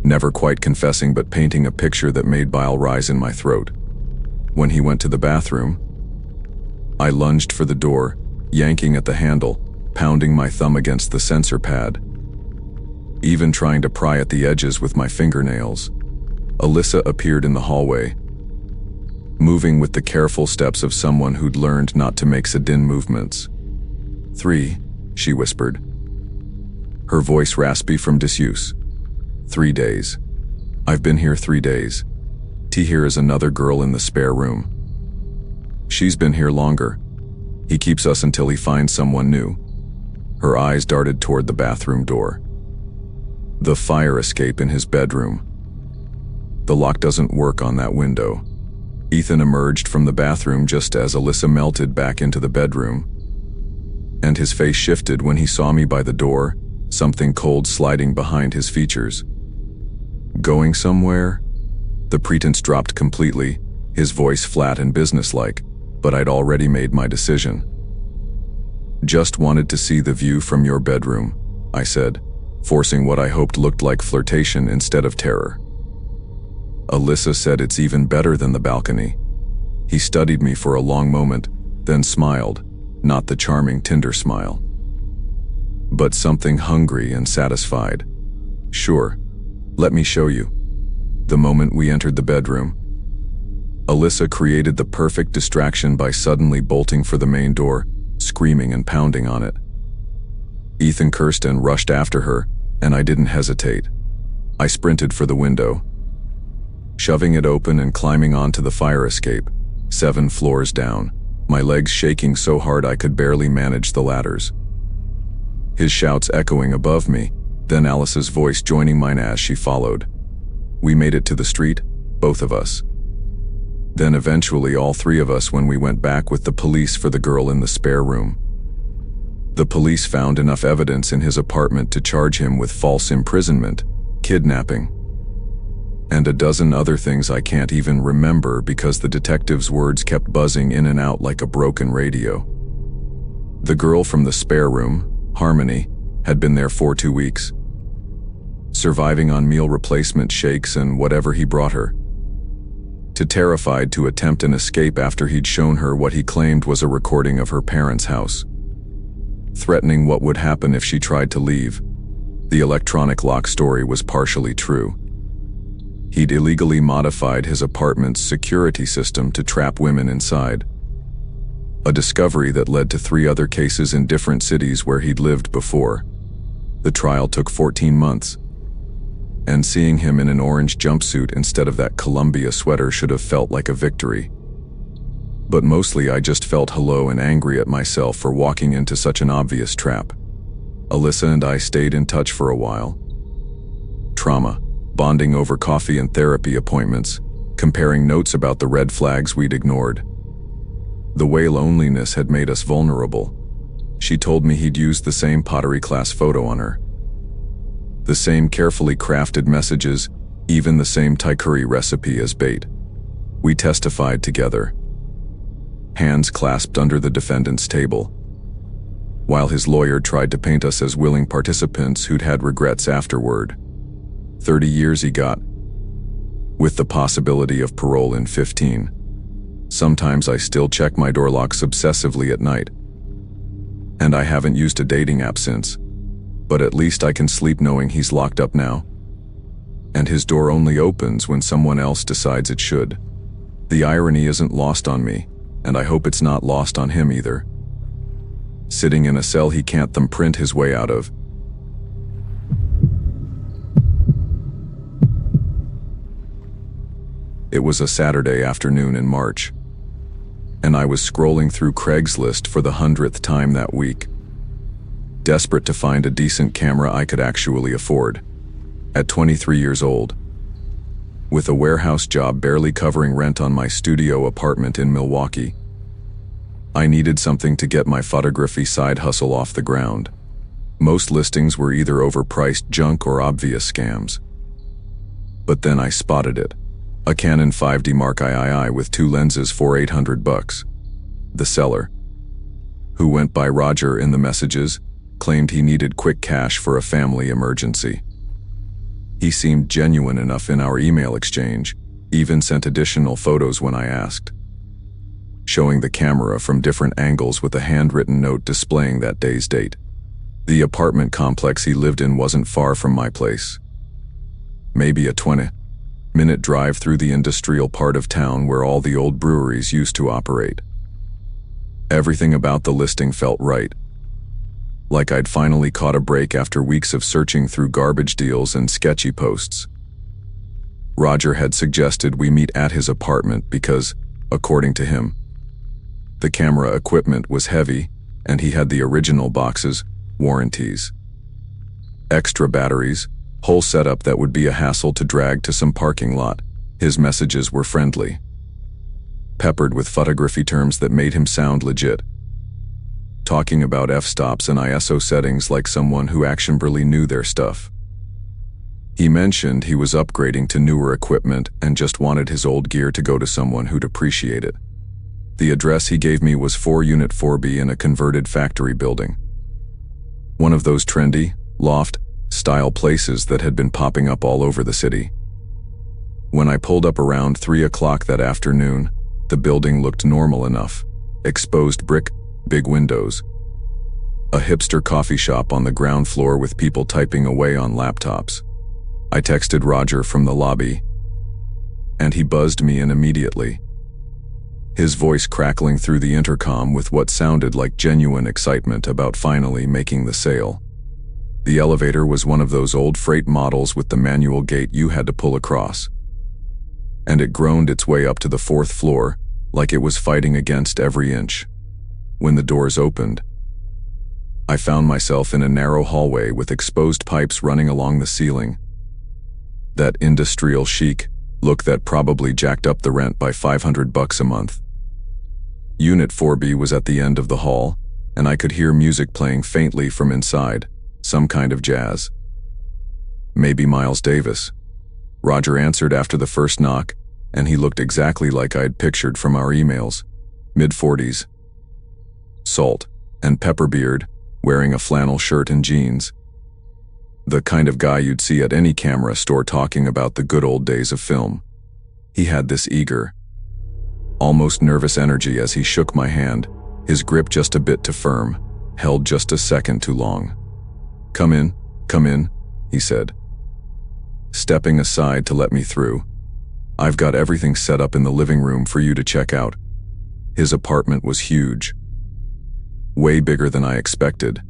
Never quite confessing but painting a picture that made bile rise in my throat. When he went to the bathroom, I lunged for the door, yanking at the handle, pounding my thumb against the sensor pad, even trying to pry at the edges with my fingernails. Alyssa appeared in the hallway, moving with the careful steps of someone who'd learned not to make sudden movements. 3, she whispered, her voice raspy from disuse. 3 days. I've been here 3 days. Here is another girl in the spare room. She's been here longer. He keeps us until he finds someone new. Her eyes darted toward the bathroom door. The fire escape in his bedroom. The lock doesn't work on that window. Ethan emerged from the bathroom just as Alyssa melted back into the bedroom, and his face shifted when he saw me by the door, something cold sliding behind his features. Going somewhere? The pretense dropped completely, his voice flat and businesslike, but I'd already made my decision. Just wanted to see the view from your bedroom, I said, forcing what I hoped looked like flirtation instead of terror. Alyssa said it's even better than the balcony. He studied me for a long moment, then smiled, not the charming Tinder smile. but something hungry and satisfied. "Sure, let me show you." The moment we entered the bedroom, Alyssa created the perfect distraction by suddenly bolting for the main door, screaming and pounding on it. Ethan cursed and rushed after her, and I didn't hesitate. I sprinted for the window, shoving it open and climbing onto the fire escape, 7 floors down, my legs shaking so hard I could barely manage the ladders. His shouts echoing above me, then Alice's voice joining mine as she followed. We made it to the street, both of us. Then eventually all 3 of us when we went back with the police for the girl in the spare room. The police found enough evidence in his apartment to charge him with false imprisonment, kidnapping, and a dozen other things I can't even remember because the detective's words kept buzzing in and out like a broken radio. The girl from the spare room, Harmony, had been there for 2 weeks, surviving on meal replacement shakes and whatever he brought her. Too terrified to attempt an escape after he'd shown her what he claimed was a recording of her parents' house, threatening what would happen if she tried to leave. The electronic lock story was partially true. He'd illegally modified his apartment's security system to trap women inside, a discovery that led to 3 other cases in different cities where he'd lived before. The trial took 14 months, and seeing him in an orange jumpsuit instead of that Columbia sweater should have felt like a victory. But mostly I just felt hello and angry at myself for walking into such an obvious trap. Alyssa and I stayed in touch for a while. Trauma, bonding over coffee and therapy appointments, comparing notes about the red flags we'd ignored. The way loneliness had made us vulnerable. She told me he'd used the same pottery class photo on her, the same carefully crafted messages, even the same Thai curry recipe as bait. We testified together, hands clasped under the defendant's table, while his lawyer tried to paint us as willing participants who'd had regrets afterward. 30 years he got, with the possibility of parole in 15. Sometimes I still check my door locks obsessively at night, and I haven't used a dating app since. But at least I can sleep knowing he's locked up now, and his door only opens when someone else decides it should. The irony isn't lost on me, and I hope it's not lost on him either. Sitting in a cell he can't thumbprint his way out of. It was a Saturday afternoon in March, and I was scrolling through Craigslist for the 100th time that week, desperate to find a decent camera I could actually afford. At 23 years old, with a warehouse job barely covering rent on my studio apartment in Milwaukee, I needed something to get my photography side hustle off the ground. Most listings were either overpriced junk or obvious scams. But then I spotted it. A Canon 5D Mark III with 2 lenses for $800. The seller, who went by Roger in the messages, claimed he needed quick cash for a family emergency. He seemed genuine enough in our email exchange, even sent additional photos when I asked, showing the camera from different angles with a handwritten note displaying that day's date. The apartment complex he lived in wasn't far from my place. Maybe a 20-minute drive through the industrial part of town where all the old breweries used to operate. Everything about the listing felt right, like I'd finally caught a break after weeks of searching through garbage deals and sketchy posts. Roger had suggested we meet at his apartment because, according to him, the camera equipment was heavy and he had the original boxes, warranties, extra batteries, whole setup that would be a hassle to drag to some parking lot. His messages were friendly, peppered with photography terms that made him sound legit, talking about f-stops and ISO settings like someone who actionably knew their stuff. He mentioned he was upgrading to newer equipment and just wanted his old gear to go to someone who'd appreciate it. The address he gave me was 4 Unit 4B in a converted factory building, one of those trendy, loft-style places that had been popping up all over the city. When I pulled up around 3 o'clock that afternoon, the building looked normal enough. Exposed brick, big windows, A hipster coffee shop on the ground floor with people typing away on laptops. I texted Roger from the lobby, and he buzzed me in immediately, his voice crackling through the intercom with what sounded like genuine excitement about finally making the sale. The elevator was one of those old freight models with the manual gate you had to pull across, and it groaned its way up to the 4th floor like it was fighting against every inch. When the doors opened, I found myself in a narrow hallway with exposed pipes running along the ceiling. That industrial chic look that probably jacked up the rent by $500 a month. Unit 4B was at the end of the hall, and I could hear music playing faintly from inside, some kind of jazz. Maybe Miles Davis. Roger answered after the first knock, and he looked exactly like I'd pictured from our emails. Mid-40s. Salt and pepper beard, wearing a flannel shirt and jeans. The kind of guy you'd see at any camera store talking about the good old days of film. He had this eager, almost nervous energy as he shook my hand, his grip just a bit too firm, held just a second too long. Come in, he said, stepping aside to let me through. I've got everything set up in the living room for you to check out. His apartment was huge, way bigger than I expected,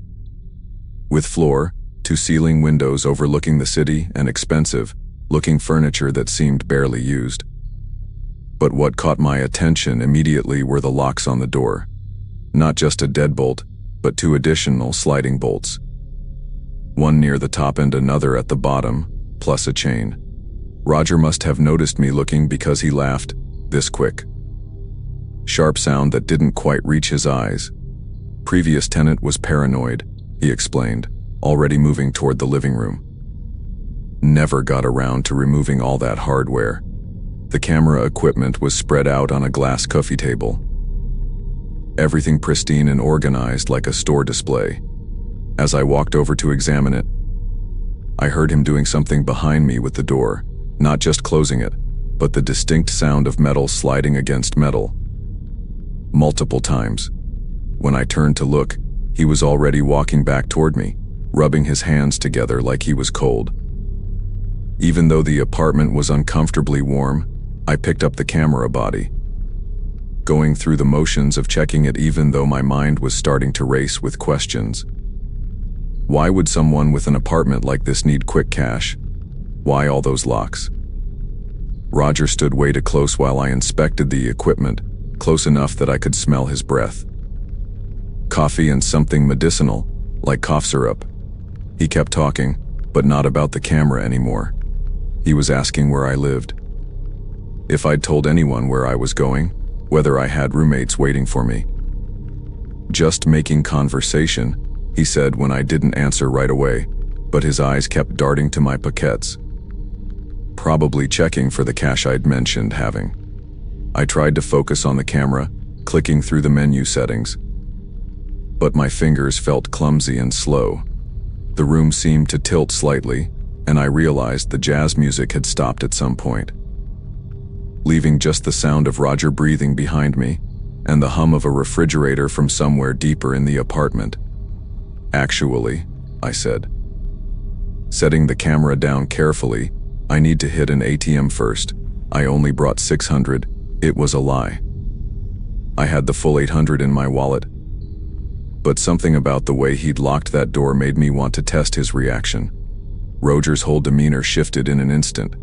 with floor-to-ceiling windows overlooking the city and expensive-looking furniture that seemed barely used. But what caught my attention immediately were the locks on the door. Not just a deadbolt, but 2 additional sliding bolts. One near the top and another at the bottom, plus a chain. Roger must have noticed me looking because he laughed, this quick. Sharp sound that didn't quite reach his eyes. Previous tenant was paranoid, he explained, already moving toward the living room. Never got around to removing all that hardware. The camera equipment was spread out on a glass coffee table. Everything pristine and organized like a store display. As I walked over to examine it, I heard him doing something behind me with the door, not just closing it, but the distinct sound of metal sliding against metal. Multiple times. When I turned to look, he was already walking back toward me, rubbing his hands together like he was cold. Even though the apartment was uncomfortably warm, I picked up the camera body, going through the motions of checking it even though my mind was starting to race with questions. Why would someone with an apartment like this need quick cash? Why all those locks? Roger stood way too close while I inspected the equipment, close enough that I could smell his breath. Coffee and something medicinal, like cough syrup. He kept talking, but not about the camera anymore. He was asking where I lived. If I'd told anyone where I was going, whether I had roommates waiting for me. Just making conversation, he said when I didn't answer right away, but his eyes kept darting to my pockets. Probably checking for the cash I'd mentioned having. I tried to focus on the camera, clicking through the menu settings. But my fingers felt clumsy and slow. The room seemed to tilt slightly, and I realized the jazz music had stopped at some point, leaving just the sound of Roger breathing behind me and the hum of a refrigerator from somewhere deeper in the apartment. Actually, I said, setting the camera down carefully, I need to hit an ATM first. I only brought $600. It was a lie. I had the full $800 in my wallet. But something about the way he'd locked that door made me want to test his reaction. Roger's whole demeanor shifted in an instant,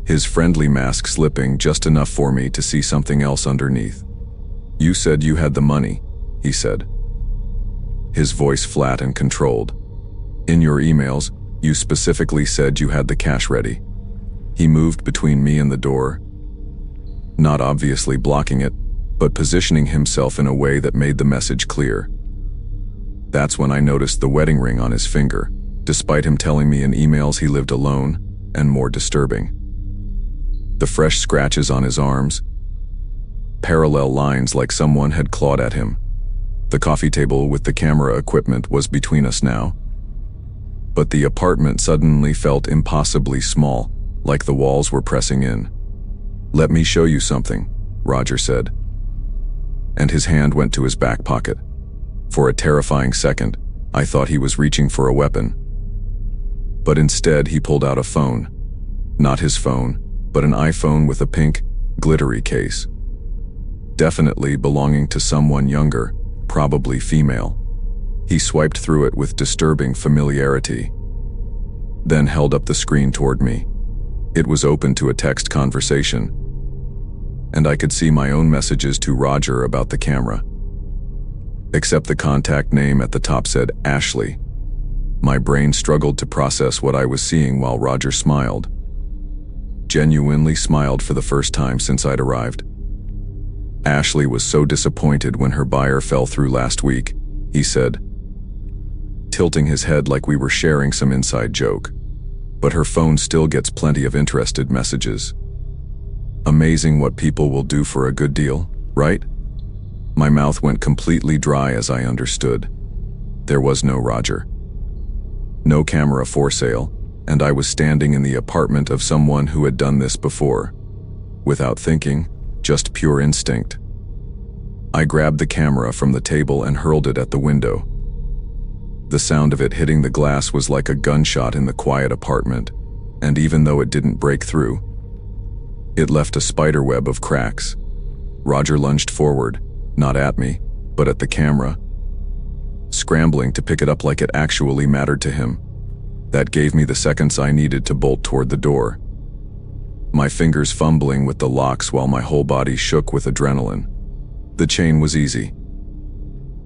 his friendly mask slipping just enough for me to see something else underneath. You said you had the money, he said, his voice flat and controlled. In your emails, you specifically said you had the cash ready. He moved between me and the door, not obviously blocking it, but positioning himself in a way that made the message clear. That's when I noticed the wedding ring on his finger, despite him telling me in emails he lived alone, and more disturbing, the fresh scratches on his arms, parallel lines like someone had clawed at him. The coffee table with the camera equipment was between us now, but the apartment suddenly felt impossibly small, like the walls were pressing in. Let me show you something, Roger said, and his hand went to his back pocket. For a terrifying second, I thought he was reaching for a weapon. But instead, he pulled out a phone. Not his phone, but an iPhone with a pink, glittery case. Definitely belonging to someone younger, probably female. He swiped through it with disturbing familiarity, then held up the screen toward me. It was open to a text conversation, and I could see my own messages to Roger about the camera. Except the contact name at the top said Ashley. My brain struggled to process what I was seeing while Roger smiled. Genuinely smiled for the first time since I'd arrived. Ashley was so disappointed when her buyer fell through last week, he said, tilting his head like we were sharing some inside joke. But her phone still gets plenty of interested messages. Amazing what people will do for a good deal, right? My mouth went completely dry as I understood. There was no Roger. No camera for sale, and I was standing in the apartment of someone who had done this before. Without thinking, just pure instinct. I grabbed the camera from the table and hurled it at the window. The sound of it hitting the glass was like a gunshot in the quiet apartment, and even though it didn't break through, it left a spiderweb of cracks. Roger lunged forward, not at me, but at the camera, scrambling to pick it up like it actually mattered to him. That gave me the seconds I needed to bolt toward the door, my fingers fumbling with the locks while my whole body shook with adrenaline. The chain was easy,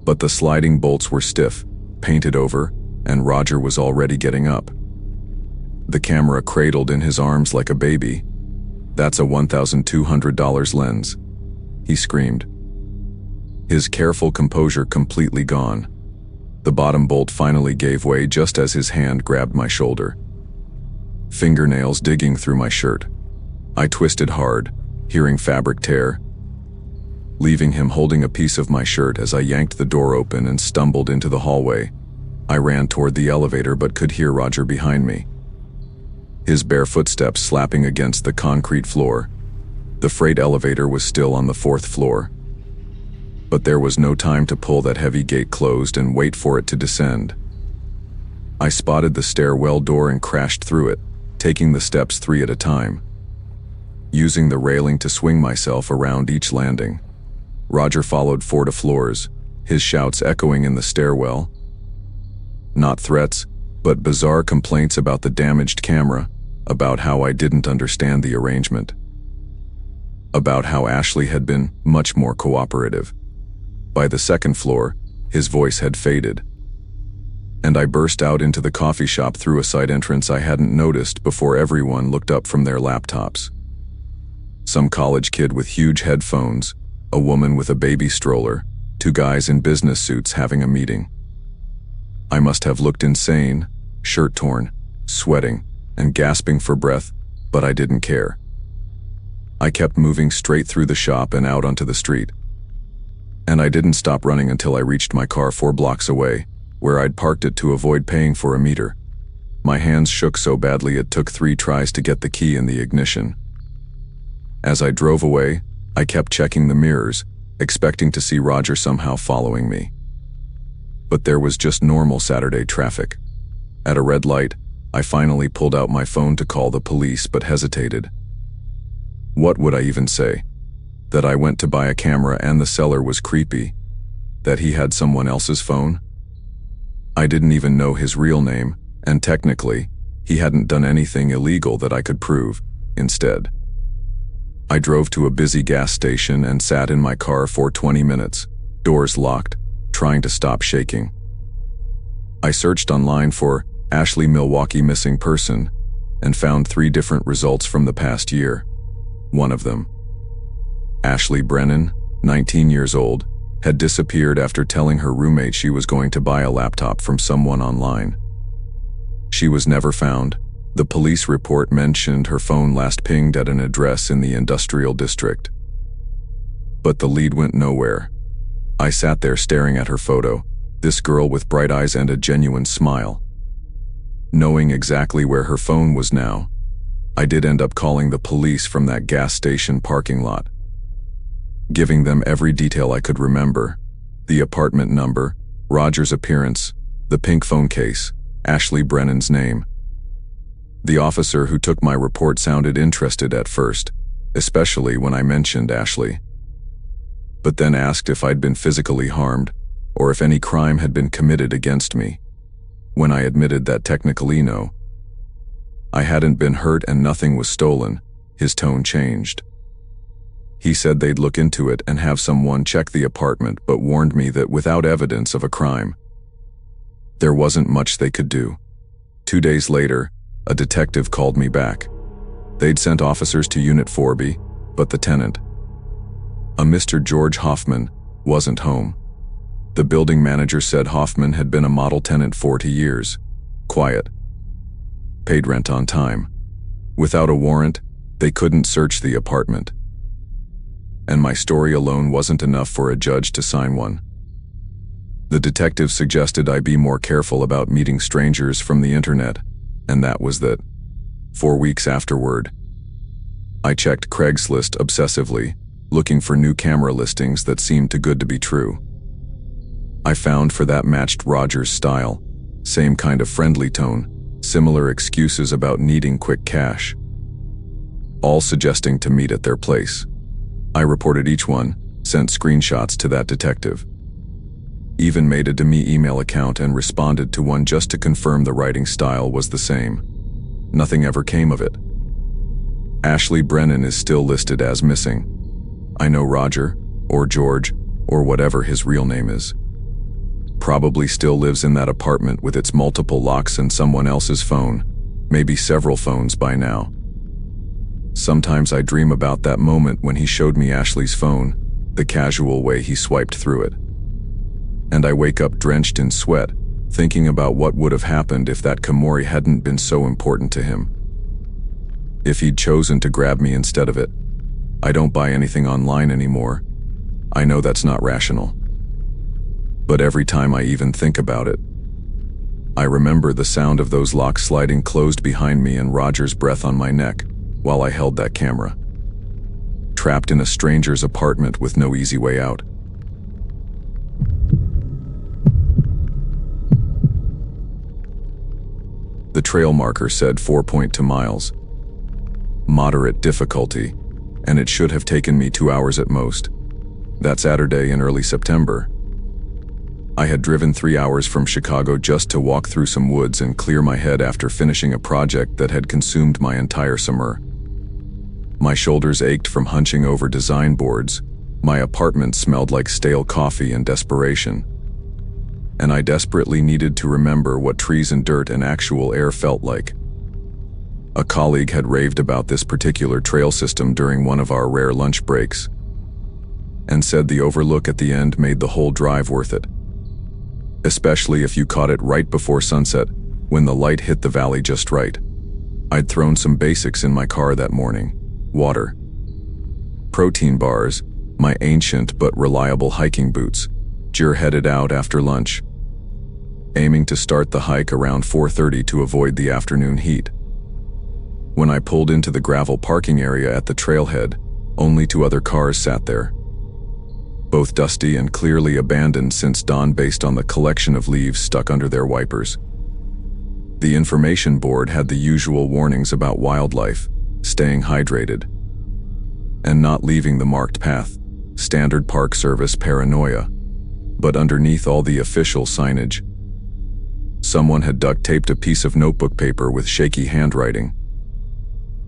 but the sliding bolts were stiff, painted over, and Roger was already getting up. The camera cradled in his arms like a baby. "That's a $1,200 lens," he screamed. His careful composure completely gone. The bottom bolt finally gave way just as his hand grabbed my shoulder, fingernails digging through my shirt. I twisted hard, hearing fabric tear, leaving him holding a piece of my shirt as I yanked the door open and stumbled into the hallway. I ran toward the elevator but could hear Roger behind me, his bare footsteps slapping against the concrete floor. The freight elevator was still on the 4th floor, but there was no time to pull that heavy gate closed and wait for it to descend. I spotted the stairwell door and crashed through it, taking the steps 3 at a time, using the railing to swing myself around each landing. Roger followed 4 floors, his shouts echoing in the stairwell. Not threats, but bizarre complaints about the damaged camera, about how I didn't understand the arrangement, about how Ashley had been much more cooperative. By the 2nd floor, his voice had faded, and I burst out into the coffee shop through a side entrance I hadn't noticed before everyone looked up from their laptops. Some college kid with huge headphones, a woman with a baby stroller, 2 guys in business suits having a meeting. I must have looked insane, shirt torn, sweating, and gasping for breath, but I didn't care. I kept moving straight through the shop and out onto the street. And I didn't stop running until I reached my car 4 blocks away, where I'd parked it to avoid paying for a meter. My hands shook so badly it took 3 tries to get the key in the ignition. As I drove away, I kept checking the mirrors, expecting to see Roger somehow following me. But there was just normal Saturday traffic. At a red light, I finally pulled out my phone to call the police but hesitated. What would I even say? That I went to buy a camera and the seller was creepy? That he had someone else's phone? I didn't even know his real name, and technically, he hadn't done anything illegal that I could prove. Instead, I drove to a busy gas station and sat in my car for 20 minutes, doors locked, trying to stop shaking. I searched online for Ashley Milwaukee missing person and found 3 different results from the past year. One of them, Ashley Brennan, 19 years old, had disappeared after telling her roommate she was going to buy a laptop from someone online. She was never found. The police report mentioned her phone last pinged at an address in the industrial district. But the lead went nowhere. I sat there staring at her photo, this girl with bright eyes and a genuine smile, knowing exactly where her phone was now. I did end up calling the police from that gas station parking lot, giving them every detail I could remember, the apartment number, Roger's appearance, the pink phone case, Ashley Brennan's name. The officer who took my report sounded interested at first, especially when I mentioned Ashley, but then asked if I'd been physically harmed or if any crime had been committed against me. When I admitted that technically no, I hadn't been hurt and nothing was stolen, his tone changed. He said they'd look into it and have someone check the apartment, but warned me that without evidence of a crime, there wasn't much they could do. 2 days later, a detective called me back. They'd sent officers to Unit 4B, but the tenant, a Mr. George Hoffman, wasn't home. The building manager said Hoffman had been a model tenant 40 years, quiet, paid rent on time. Without a warrant, they couldn't search the apartment. And my story alone wasn't enough for a judge to sign one. The detective suggested I be more careful about meeting strangers from the internet, and that was that. 4 weeks afterward, I checked Craigslist obsessively, looking for new camera listings that seemed too good to be true. I found for that matched Roger's style, same kind of friendly tone, similar excuses about needing quick cash, all suggesting to meet at their place. I reported each one, sent screenshots to that detective, even made a dummy email account and responded to one just to confirm the writing style was the same. Nothing ever came of it. Ashley Brennan is still listed as missing. I know Roger, or George, or whatever his real name is, probably still lives in that apartment with its multiple locks and someone else's phone, maybe several phones by now. Sometimes I dream about that moment when he showed me Ashley's phone, the casual way he swiped through it. And I wake up drenched in sweat, thinking about what would have happened if that Kamori hadn't been so important to him. If he'd chosen to grab me instead of it. I don't buy anything online anymore. I know that's not rational. But every time I even think about it, I remember the sound of those locks sliding closed behind me and Roger's breath on my neck while I held that camera. Trapped in a stranger's apartment with no easy way out. The trail marker said 4.2 miles. Moderate difficulty, and it should have taken me 2 hours at most. That Saturday in early September, I had driven 3 hours from Chicago just to walk through some woods and clear my head after finishing a project that had consumed my entire summer. My shoulders ached from hunching over design boards. My apartment smelled like stale coffee and desperation. And I desperately needed to remember what trees and dirt and actual air felt like. A colleague had raved about this particular trail system during one of our rare lunch breaks, and said the overlook at the end made the whole drive worth it. Especially if you caught it right before sunset, when the light hit the valley just right. I'd thrown some basics in my car that morning. Water, protein bars, my ancient but reliable hiking boots. Headed out after lunch, aiming to start the hike around 4:30 to avoid the afternoon heat. When I pulled into the gravel parking area at the trailhead, only 2 other cars sat there, both dusty and clearly abandoned since dawn based on the collection of leaves stuck under their wipers. The information board had the usual warnings about wildlife, staying hydrated, and not leaving the marked path, standard Park Service paranoia. But underneath all the official signage, someone had duct-taped a piece of notebook paper with shaky handwriting.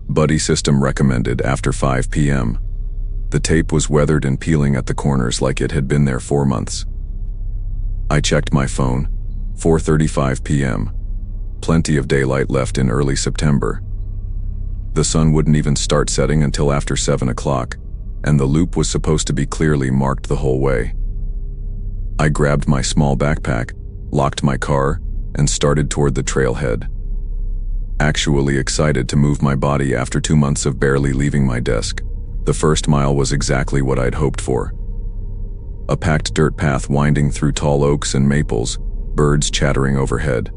Buddy system recommended after 5 p.m. The tape was weathered and peeling at the corners like it had been there 4 months. I checked my phone, 4:35 p.m. Plenty of daylight left in early September. The sun wouldn't even start setting until after 7 o'clock, and the loop was supposed to be clearly marked the whole way. I grabbed my small backpack, locked my car, and started toward the trailhead. Actually excited to move my body after 2 months of barely leaving my desk. The first mile was exactly what I'd hoped for. A packed dirt path winding through tall oaks and maples, birds chattering overhead.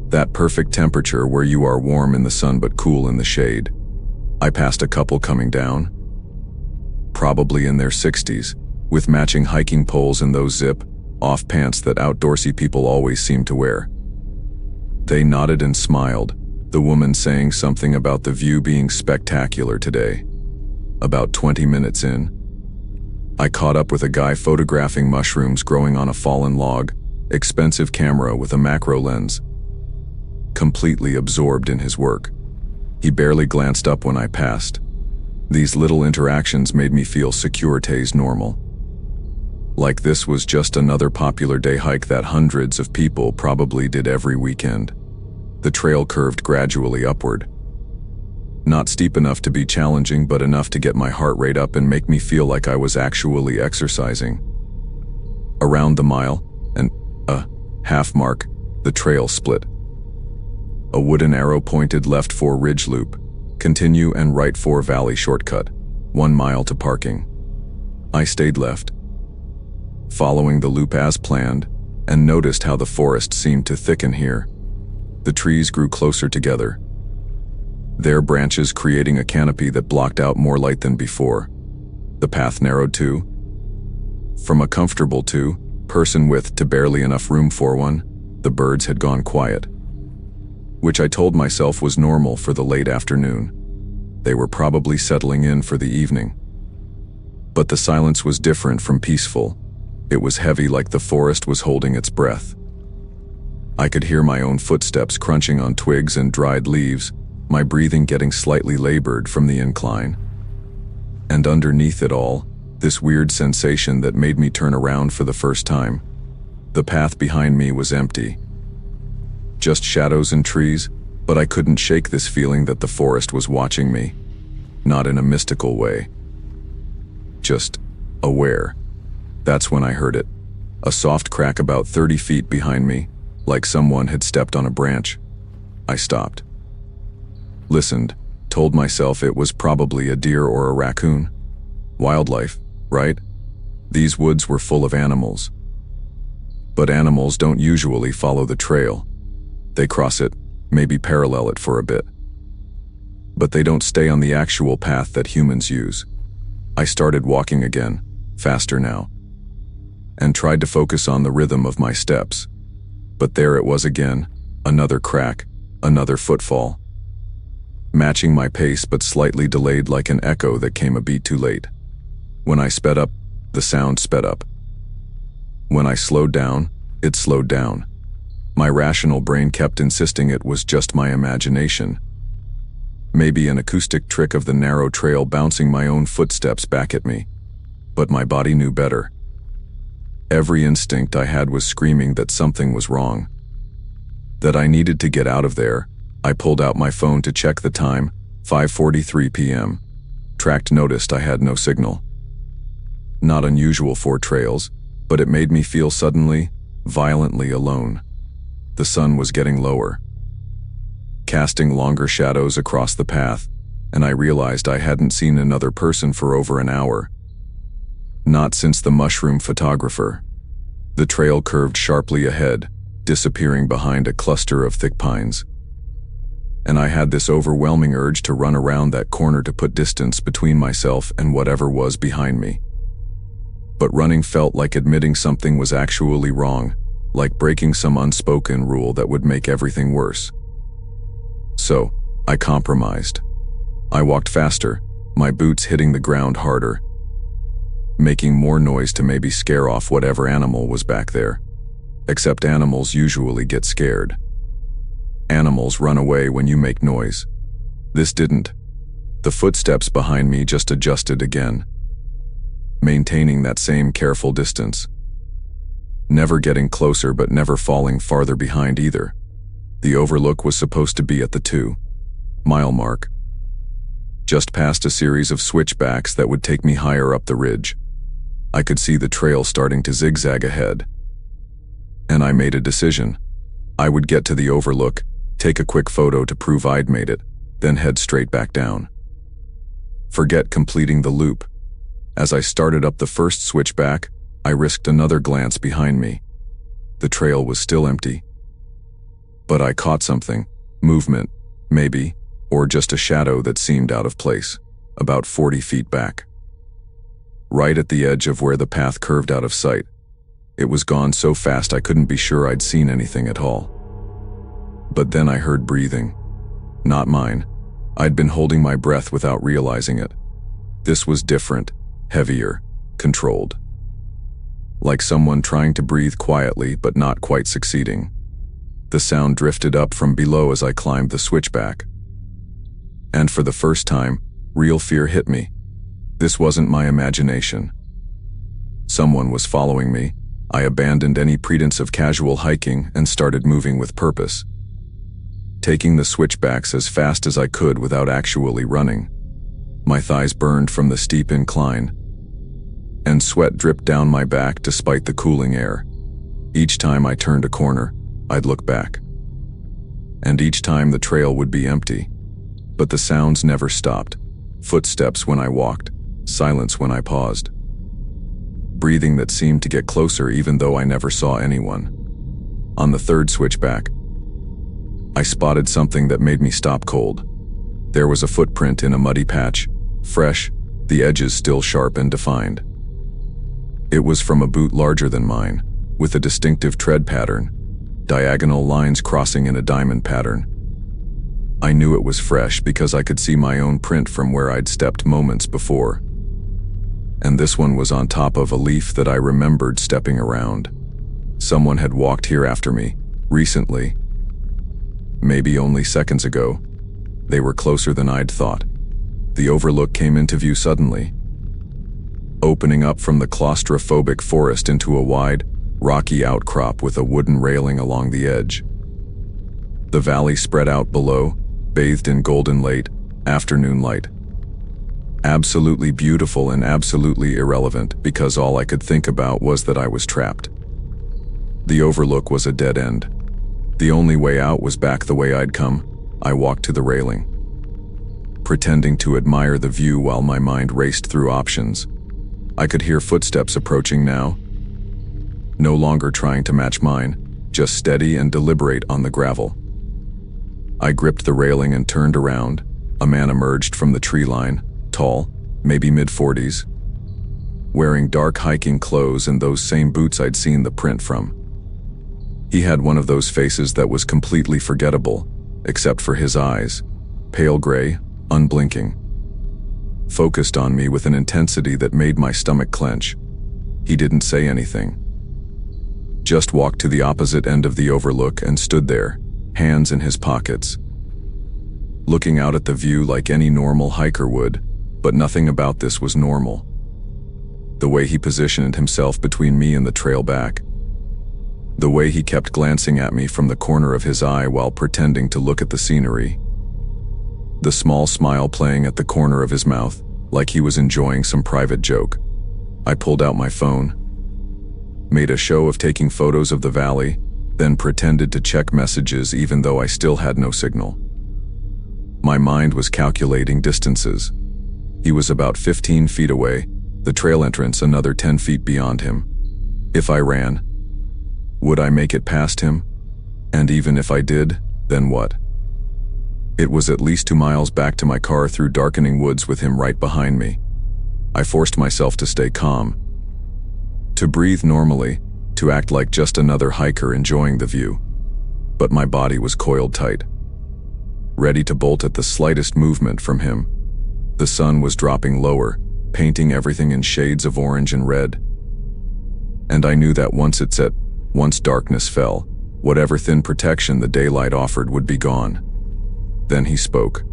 That perfect temperature where you are warm in the sun but cool in the shade. I passed a couple coming down, probably in their 60s, with matching hiking poles and those zip, off pants that outdoorsy people always seem to wear. They nodded and smiled, the woman saying something about the view being spectacular today. About 20 minutes in, I caught up with a guy photographing mushrooms growing on a fallen log, expensive camera with a macro lens. Completely absorbed in his work. He barely glanced up when I passed. These little interactions made me feel sécurité's normal. Like this was just another popular day hike that hundreds of people probably did every weekend. The trail curved gradually upward. Not steep enough to be challenging, but enough to get my heart rate up and make me feel like I was actually exercising. Around the mile and half mark, the trail split. A wooden arrow pointed left for ridge loop, continue and right for valley shortcut, 1 mile to parking. I stayed left, following the loop as planned, and noticed how the forest seemed to thicken here. The trees grew closer together, their branches creating a canopy that blocked out more light than before. The path narrowed too, from a comfortable two-person width to barely enough room for one. The birds had gone quiet, which I told myself was normal for the late afternoon. They were probably settling in for the evening. But the silence was different from peaceful. It was heavy, like the forest was holding its breath. I could hear my own footsteps crunching on twigs and dried leaves, my breathing getting slightly labored from the incline. And underneath it all, this weird sensation that made me turn around for the first time. The path behind me was empty. Just shadows and trees, but I couldn't shake this feeling that the forest was watching me. Not in a mystical way. Just aware. That's when I heard it. A soft crack about 30 feet behind me, like someone had stepped on a branch. I stopped. Listened, told myself it was probably a deer or a raccoon. Wildlife, right? These woods were full of animals. But animals don't usually follow the trail. They cross it, maybe parallel it for a bit. But they don't stay on the actual path that humans use. I started walking again, faster now, and tried to focus on the rhythm of my steps. But there it was again, another crack, another footfall. Matching my pace but slightly delayed, like an echo that came a beat too late. When I sped up, the sound sped up. When I slowed down, it slowed down. My rational brain kept insisting it was just my imagination. Maybe an acoustic trick of the narrow trail bouncing my own footsteps back at me. But my body knew better. Every instinct I had was screaming that something was wrong. That I needed to get out of there. I pulled out my phone to check the time, 5:43 p.m. Tracked noticed I had no signal. Not unusual for trails, but it made me feel suddenly, violently alone. The sun was getting lower, casting longer shadows across the path, and I realized I hadn't seen another person for over an hour. Not since the mushroom photographer. The trail curved sharply ahead, disappearing behind a cluster of thick pines. And I had this overwhelming urge to run around that corner to put distance between myself and whatever was behind me. But running felt like admitting something was actually wrong, like breaking some unspoken rule that would make everything worse. So, I compromised. I walked faster, my boots hitting the ground harder, making more noise to maybe scare off whatever animal was back there. Except animals usually get scared. Animals run away when you make noise. This didn't. The footsteps behind me just adjusted again, maintaining that same careful distance. Never getting closer but never falling farther behind either. The overlook was supposed to be at the 2-mile mark, just past a series of switchbacks that would take me higher up the ridge. I could see the trail starting to zigzag ahead. And I made a decision. I would get to the overlook, take a quick photo to prove I'd made it, then head straight back down. Forget completing the loop. As I started up the first switchback, I risked another glance behind me. The trail was still empty. But I caught something, movement, maybe, or just a shadow that seemed out of place, about 40 feet back. Right at the edge of where the path curved out of sight. It was gone so fast I couldn't be sure I'd seen anything at all. But then I heard breathing. Not mine. I'd been holding my breath without realizing it. This was different, heavier, controlled. Like someone trying to breathe quietly but not quite succeeding. The sound drifted up from below as I climbed the switchback. And for the first time, real fear hit me. This wasn't my imagination. Someone was following me. I abandoned any pretense of casual hiking and started moving with purpose. Taking the switchbacks as fast as I could without actually running. My thighs burned from the steep incline, and sweat dripped down my back despite the cooling air. Each time I turned a corner, I'd look back. And each time the trail would be empty. But the sounds never stopped. Footsteps when I walked, silence when I paused. Breathing that seemed to get closer even though I never saw anyone. On the third switchback, I spotted something that made me stop cold. There was a footprint in a muddy patch, fresh, the edges still sharp and defined. It was from a boot larger than mine, with a distinctive tread pattern, diagonal lines crossing in a diamond pattern. I knew it was fresh because I could see my own print from where I'd stepped moments before. And this one was on top of a leaf that I remembered stepping around. Someone had walked here after me, recently. Maybe only seconds ago. They were closer than I'd thought. The overlook came into view suddenly, opening up from the claustrophobic forest into a wide, rocky outcrop with a wooden railing along the edge. The valley spread out below, bathed in golden late, afternoon light. Absolutely beautiful and absolutely irrelevant because all I could think about was that I was trapped. The overlook was a dead end. The only way out was back the way I'd come. I walked to the railing, pretending to admire the view while my mind raced through options. I could hear footsteps approaching now, no longer trying to match mine, just steady and deliberate on the gravel. I gripped the railing and turned around. A man emerged from the tree line, tall, maybe mid-40s, wearing dark hiking clothes and those same boots I'd seen the print from. He had one of those faces that was completely forgettable, except for his eyes, pale gray, unblinking, focused on me with an intensity that made my stomach clench. He didn't say anything. Just walked to the opposite end of the overlook and stood there, hands in his pockets, looking out at the view like any normal hiker would, but nothing about this was normal. The way he positioned himself between me and the trail back, the way he kept glancing at me from the corner of his eye while pretending to look at the scenery, the small smile playing at the corner of his mouth, like he was enjoying some private joke. I pulled out my phone, made a show of taking photos of the valley, then pretended to check messages even though I still had no signal. My mind was calculating distances. He was about 15 feet away, the trail entrance another 10 feet beyond him. If I ran, would I make it past him? And even if I did, then what? It was at least 2 miles back to my car through darkening woods with him right behind me. I forced myself to stay calm, to breathe normally, to act like just another hiker enjoying the view. But my body was coiled tight, ready to bolt at the slightest movement from him. The sun was dropping lower, painting everything in shades of orange and red. And I knew that once it set, once darkness fell, whatever thin protection the daylight offered would be gone. Then he spoke.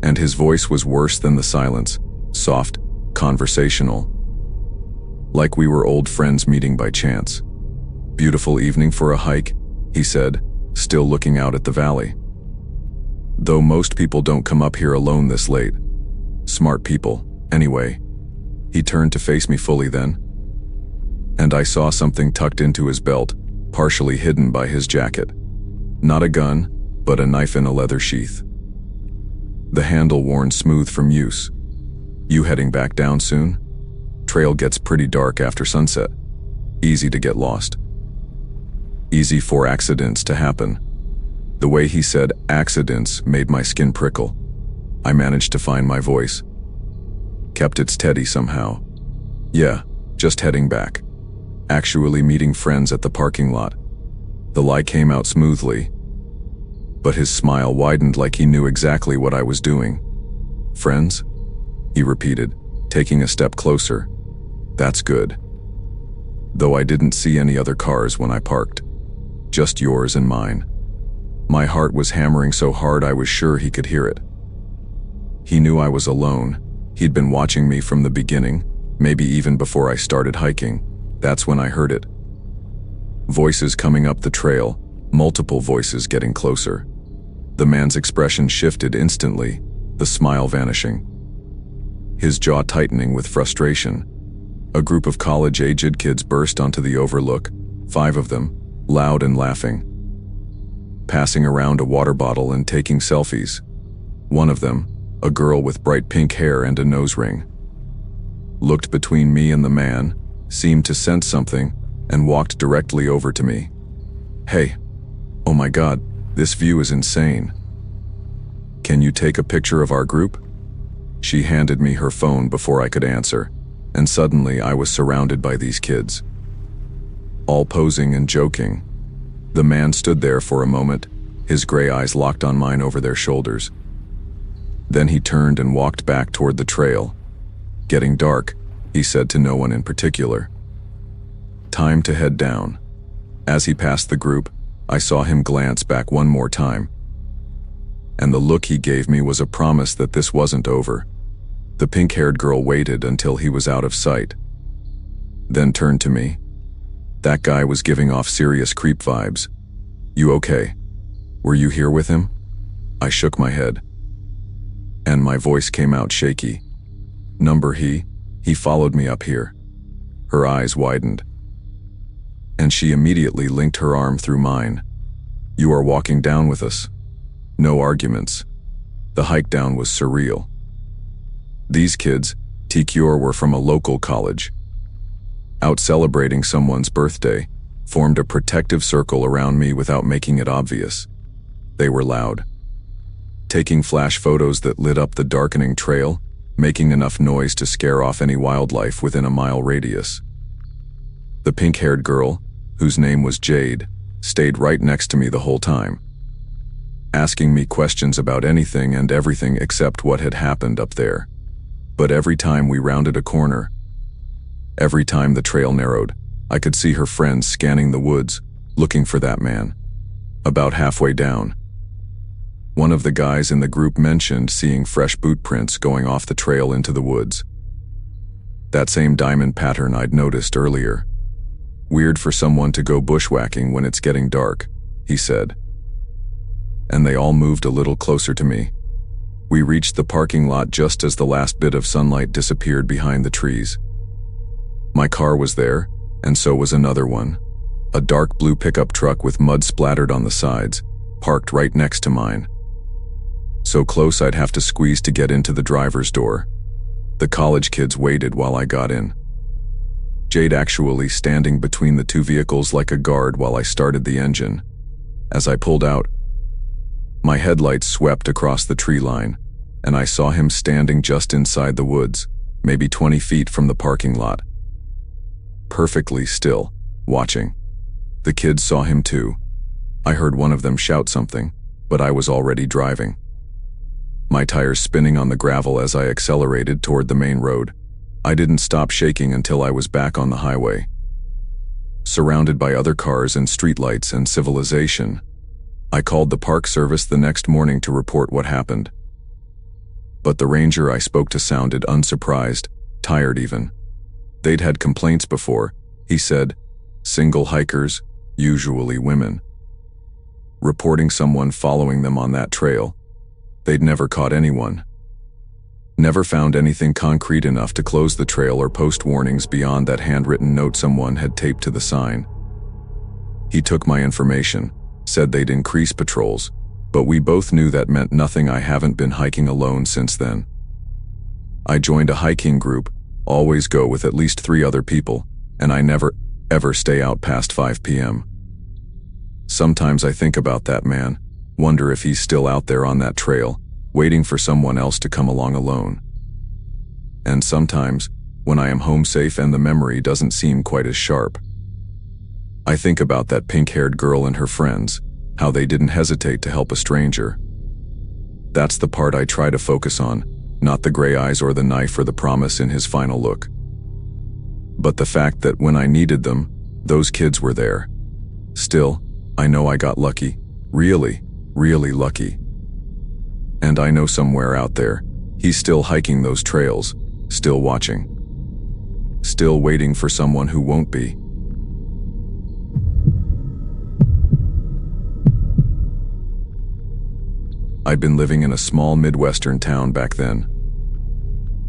And his voice was worse than the silence, soft, conversational. Like we were old friends meeting by chance. "Beautiful evening for a hike," he said, still looking out at the valley. "Though most people don't come up here alone this late. Smart people, anyway." He turned to face me fully then, and I saw something tucked into his belt, partially hidden by his jacket. Not a gun, but a knife in a leather sheath. The handle worn smooth from use. "You heading back down soon? Trail gets pretty dark after sunset. Easy to get lost. Easy for accidents to happen." The way he said accidents made my skin prickle. I managed to find my voice. Kept it steady somehow. "Yeah, just heading back. actually meeting friends at the parking lot. The lie came out smoothly, but his smile widened like he knew exactly what I was doing. "Friends?" he repeated, taking a step closer. "That's good. Though I didn't see any other cars when I parked. Just yours and mine." My heart was hammering so hard I was sure he could hear it. He knew I was alone. He'd been watching me from the beginning, maybe even before I started hiking. That's when I heard it. Voices coming up the trail, multiple voices getting closer. The man's expression shifted instantly, the smile vanishing, his jaw tightening with frustration. A group of college-aged kids burst onto the overlook, 5 of them, loud and laughing, passing around a water bottle and taking selfies. One of them, a girl with bright pink hair and a nose ring, looked between me and the man, seemed to sense something, and walked directly over to me. "Hey, oh my God, this view is insane. Can you take a picture of our group?" She handed me her phone before I could answer, and suddenly I was surrounded by these kids, all posing and joking. The man stood there for a moment, his gray eyes locked on mine over their shoulders. Then he turned and walked back toward the trail. "Getting dark," he said to no one in particular. "Time to head down." As he passed the group, I saw him glance back one more time, and the look he gave me was a promise that this wasn't over. The pink-haired girl waited until he was out of sight, then turned to me. That guy was giving off serious creep vibes. "You okay? Were you here with him?" I shook my head, and my voice came out shaky. He followed me up here." Her eyes widened, and she immediately linked her arm through mine. "You are walking down with us. No arguments." The hike down was surreal. These kids, TQ, were from a local college, out celebrating someone's birthday, formed a protective circle around me without making it obvious. They were loud, taking flash photos that lit up the darkening trail, making enough noise to scare off any wildlife within a mile radius. The pink-haired girl, whose name was Jade, stayed right next to me the whole time, asking me questions about anything and everything except what had happened up there. But every time we rounded a corner, every time the trail narrowed, I could see her friends scanning the woods, looking for that man. About halfway down, one of the guys in the group mentioned seeing fresh boot prints going off the trail into the woods. That same diamond pattern I'd noticed earlier. "Weird for someone to go bushwhacking when it's getting dark," he said. And they all moved a little closer to me. We reached the parking lot just as the last bit of sunlight disappeared behind the trees. My car was there, and so was another one. A dark blue pickup truck with mud splattered on the sides, parked right next to mine. So close I'd have to squeeze to get into the driver's door. The college kids waited while I got in, Jade actually standing between the two vehicles like a guard while I started the engine. As I pulled out, my headlights swept across the tree line, and I saw him standing just inside the woods, maybe 20 feet from the parking lot. Perfectly still, watching. The kids saw him too. I heard one of them shout something, but I was already driving, my tires spinning on the gravel as I accelerated toward the main road. I didn't stop shaking until I was back on the highway, surrounded by other cars and streetlights and civilization. I called the park service the next morning to report what happened. But the ranger I spoke to sounded unsurprised, tired even. They'd had complaints before, he said, single hikers, usually women, reporting someone following them on that trail. They'd never caught anyone. Never found anything concrete enough to close the trail or post warnings beyond that handwritten note someone had taped to the sign. He took my information, said they'd increase patrols, but we both knew that meant nothing. I haven't been hiking alone since then. I joined a hiking group, always go with at least 3 other people, and I never, ever stay out past 5 p.m. Sometimes I think about that man, wonder if he's still out there on that trail, waiting for someone else to come along alone. And sometimes, when I am home safe and the memory doesn't seem quite as sharp, I think about that pink-haired girl and her friends, how they didn't hesitate to help a stranger. That's the part I try to focus on, not the gray eyes or the knife or the promise in his final look. But the fact that when I needed them, those kids were there. Still, I know I got lucky. Really, really lucky. And I know somewhere out there, he's still hiking those trails, still watching. Still waiting for someone who won't be. I'd been living in a small Midwestern town back then,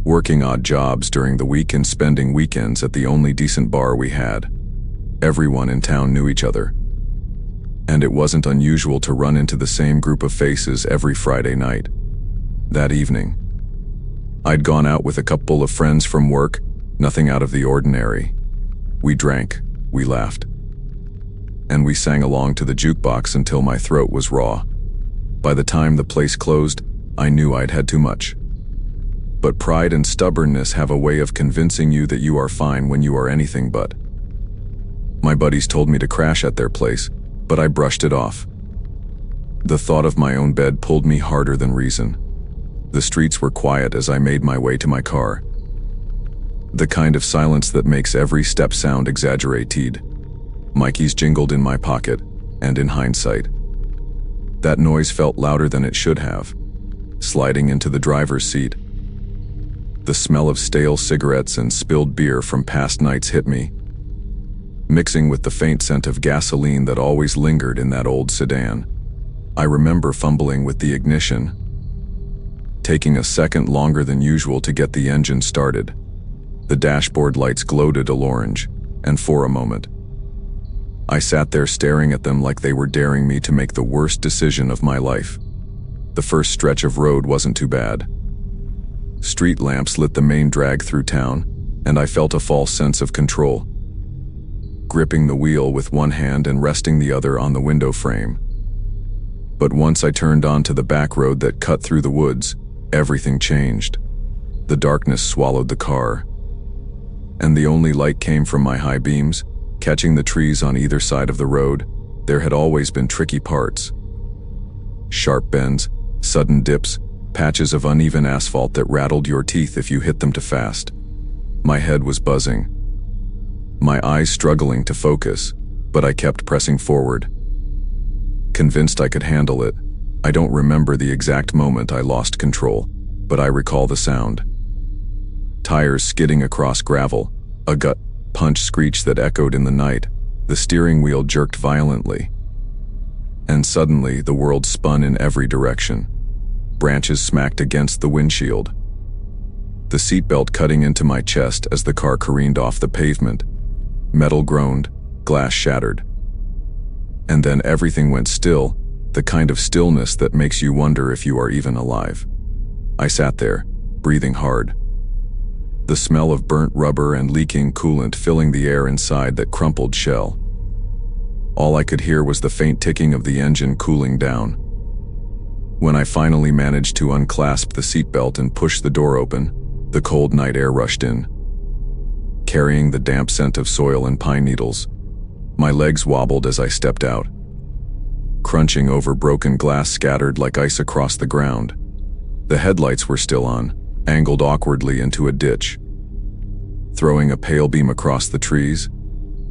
working odd jobs during the week and spending weekends at the only decent bar we had. Everyone in town knew each other, and it wasn't unusual to run into the same group of faces every Friday night. That evening, I'd gone out with a couple of friends from work, nothing out of the ordinary. We drank, we laughed, and we sang along to the jukebox until my throat was raw. By the time the place closed, I knew I'd had too much. But pride and stubbornness have a way of convincing you that you are fine when you are anything but. My buddies told me to crash at their place, but I brushed it off. The thought of my own bed pulled me harder than reason. The streets were quiet as I made my way to my car. The kind of silence that makes every step sound exaggerated. My keys jingled in my pocket, and in hindsight, that noise felt louder than it should have. Sliding into the driver's seat, the smell of stale cigarettes and spilled beer from past nights hit me, mixing with the faint scent of gasoline that always lingered in that old sedan. I remember fumbling with the ignition, taking a second longer than usual to get the engine started. The dashboard lights glowed a dull orange, and for a moment, I sat there staring at them like they were daring me to make the worst decision of my life. The first stretch of road wasn't too bad. Street lamps lit the main drag through town, and I felt a false sense of control, gripping the wheel with one hand and resting the other on the window frame. But once I turned onto the back road that cut through the woods, everything changed. The darkness swallowed the car, and the only light came from my high beams, catching the trees on either side of the road. There had always been tricky parts. Sharp bends, sudden dips, patches of uneven asphalt that rattled your teeth if you hit them too fast. My head was buzzing, my eyes struggling to focus, but I kept pressing forward, convinced I could handle it. I don't remember the exact moment I lost control, but I recall the sound. Tires skidding across gravel, a gut punch screech that echoed in the night, the steering wheel jerked violently. And suddenly, the world spun in every direction. Branches smacked against the windshield, the seatbelt cutting into my chest as the car careened off the pavement. Metal groaned, glass shattered. And then everything went still, the kind of stillness that makes you wonder if you are even alive. I sat there, breathing hard, the smell of burnt rubber and leaking coolant filling the air inside that crumpled shell. All I could hear was the faint ticking of the engine cooling down. When I finally managed to unclasp the seatbelt and push the door open, the cold night air rushed in, carrying the damp scent of soil and pine needles. My legs wobbled as I stepped out, crunching over broken glass scattered like ice across the ground. The headlights were still on, angled awkwardly into a ditch, throwing a pale beam across the trees.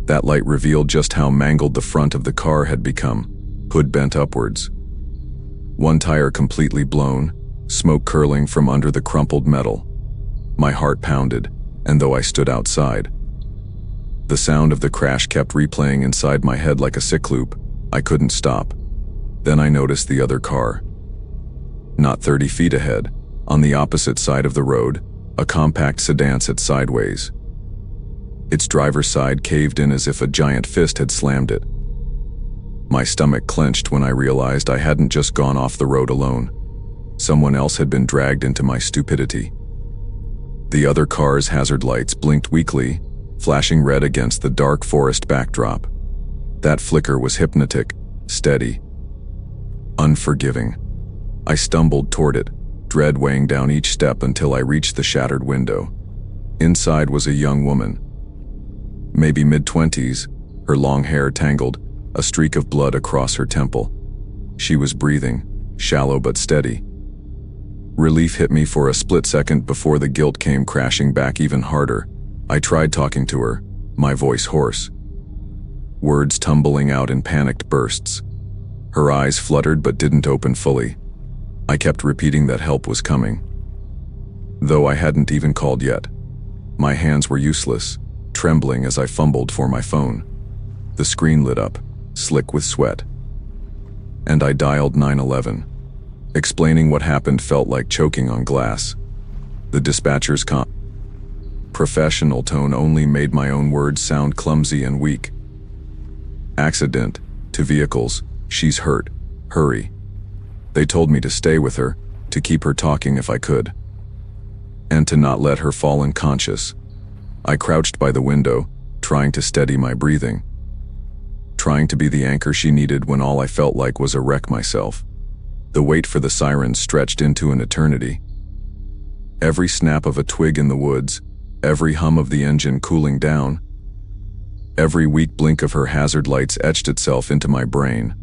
That light revealed just how mangled the front of the car had become, hood bent upwards, one tire completely blown, smoke curling from under the crumpled metal. My heart pounded, and though I stood outside, the sound of the crash kept replaying inside my head like a sick loop. I couldn't stop. Then I noticed the other car. Not 30 feet ahead, on the opposite side of the road, a compact sedan sat sideways. Its driver's side caved in as if a giant fist had slammed it. My stomach clenched when I realized I hadn't just gone off the road alone. Someone else had been dragged into my stupidity. The other car's hazard lights blinked weakly, flashing red against the dark forest backdrop. That flicker was hypnotic, steady, unforgiving. I stumbled toward it, dread weighing down each step until I reached the shattered window. Inside was a young woman, maybe mid-20s, her long hair tangled, a streak of blood across her temple. She was breathing, shallow but steady. Relief hit me for a split second before the guilt came crashing back even harder. I tried talking to her, my voice hoarse, words tumbling out in panicked bursts. Her eyes fluttered but didn't open fully. I kept repeating that help was coming, though I hadn't even called yet. My hands were useless, trembling as I fumbled for my phone. The screen lit up, slick with sweat, and I dialed 911. Explaining what happened felt like choking on glass. The dispatcher's professional tone only made my own words sound clumsy and weak. Accident, to vehicles, she's hurt, hurry. They told me to stay with her, to keep her talking if I could, and to not let her fall unconscious. I crouched by the window, trying to steady my breathing, trying to be the anchor she needed when all I felt like was a wreck myself. The wait for the sirens stretched into an eternity. Every snap of a twig in the woods, every hum of the engine cooling down, every weak blink of her hazard lights etched itself into my brain.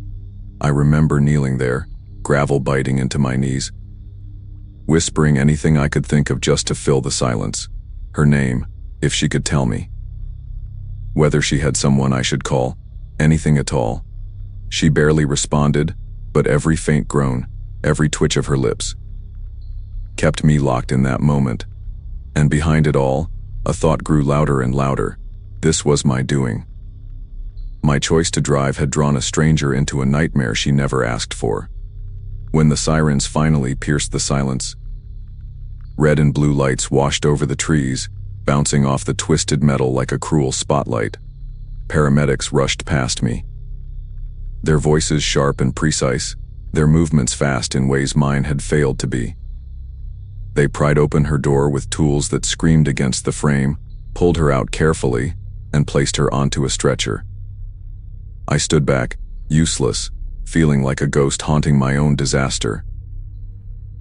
I remember kneeling there, gravel biting into my knees, whispering anything I could think of just to fill the silence. Her name, if she could tell me. Whether she had someone I should call, anything at all. She barely responded, but every faint groan, every twitch of her lips, kept me locked in that moment. And behind it all, a thought grew louder and louder. This was my doing. My choice to drive had drawn a stranger into a nightmare she never asked for. When the sirens finally pierced the silence, red and blue lights washed over the trees, bouncing off the twisted metal like a cruel spotlight. Paramedics rushed past me, their voices sharp and precise, their movements fast in ways mine had failed to be. They pried open her door with tools that screamed against the frame, pulled her out carefully, and placed her onto a stretcher. I stood back, useless, feeling like a ghost haunting my own disaster.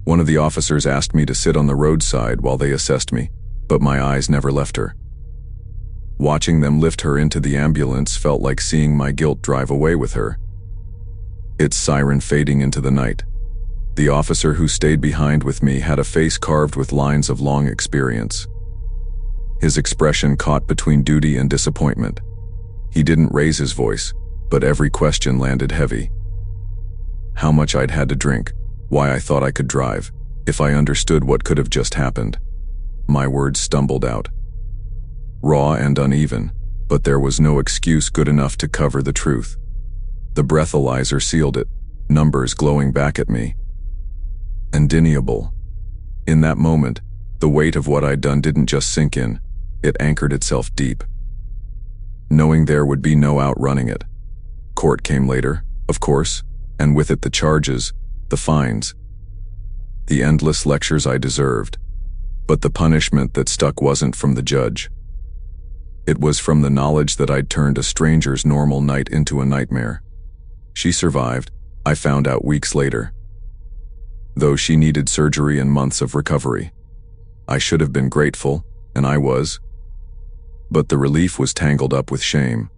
One of the officers asked me to sit on the roadside while they assessed me, but my eyes never left her. Watching them lift her into the ambulance felt like seeing my guilt drive away with her, its siren fading into the night. The officer who stayed behind with me had a face carved with lines of long experience. His expression caught between duty and disappointment. He didn't raise his voice, but every question landed heavy. How much I'd had to drink, why I thought I could drive, if I understood what could have just happened. My words stumbled out, raw and uneven, but there was no excuse good enough to cover the truth. The breathalyzer sealed it, numbers glowing back at me. Undeniable. In that moment, the weight of what I'd done didn't just sink in, it anchored itself deep. Knowing there would be no outrunning it. Court came later, of course, and with it the charges, the fines, the endless lectures I deserved. But the punishment that stuck wasn't from the judge. It was from the knowledge that I'd turned a stranger's normal night into a nightmare. She survived, I found out weeks later, though she needed surgery and months of recovery. I should have been grateful, and I was. But the relief was tangled up with shame.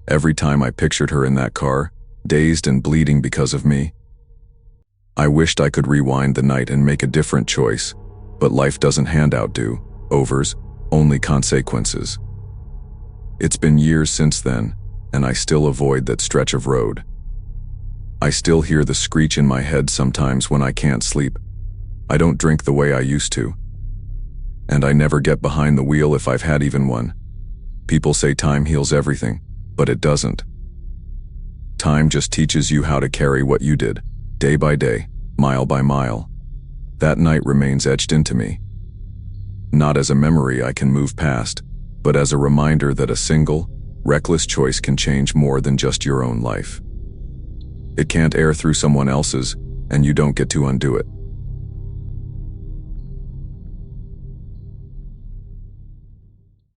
Every time I pictured her in that car, dazed and bleeding because of me, I wished I could rewind the night and make a different choice, but life doesn't hand out do-overs, only consequences. It's been years since then, and I still avoid that stretch of road. I still hear the screech in my head sometimes when I can't sleep. I don't drink the way I used to, and I never get behind the wheel if I've had even one. People say time heals everything, but it doesn't. Time just teaches you how to carry what you did, day by day, mile by mile. That night remains etched into me, not as a memory I can move past, but as a reminder that a single, reckless choice can change more than just your own life. It can't air through someone else's, and you don't get to undo it.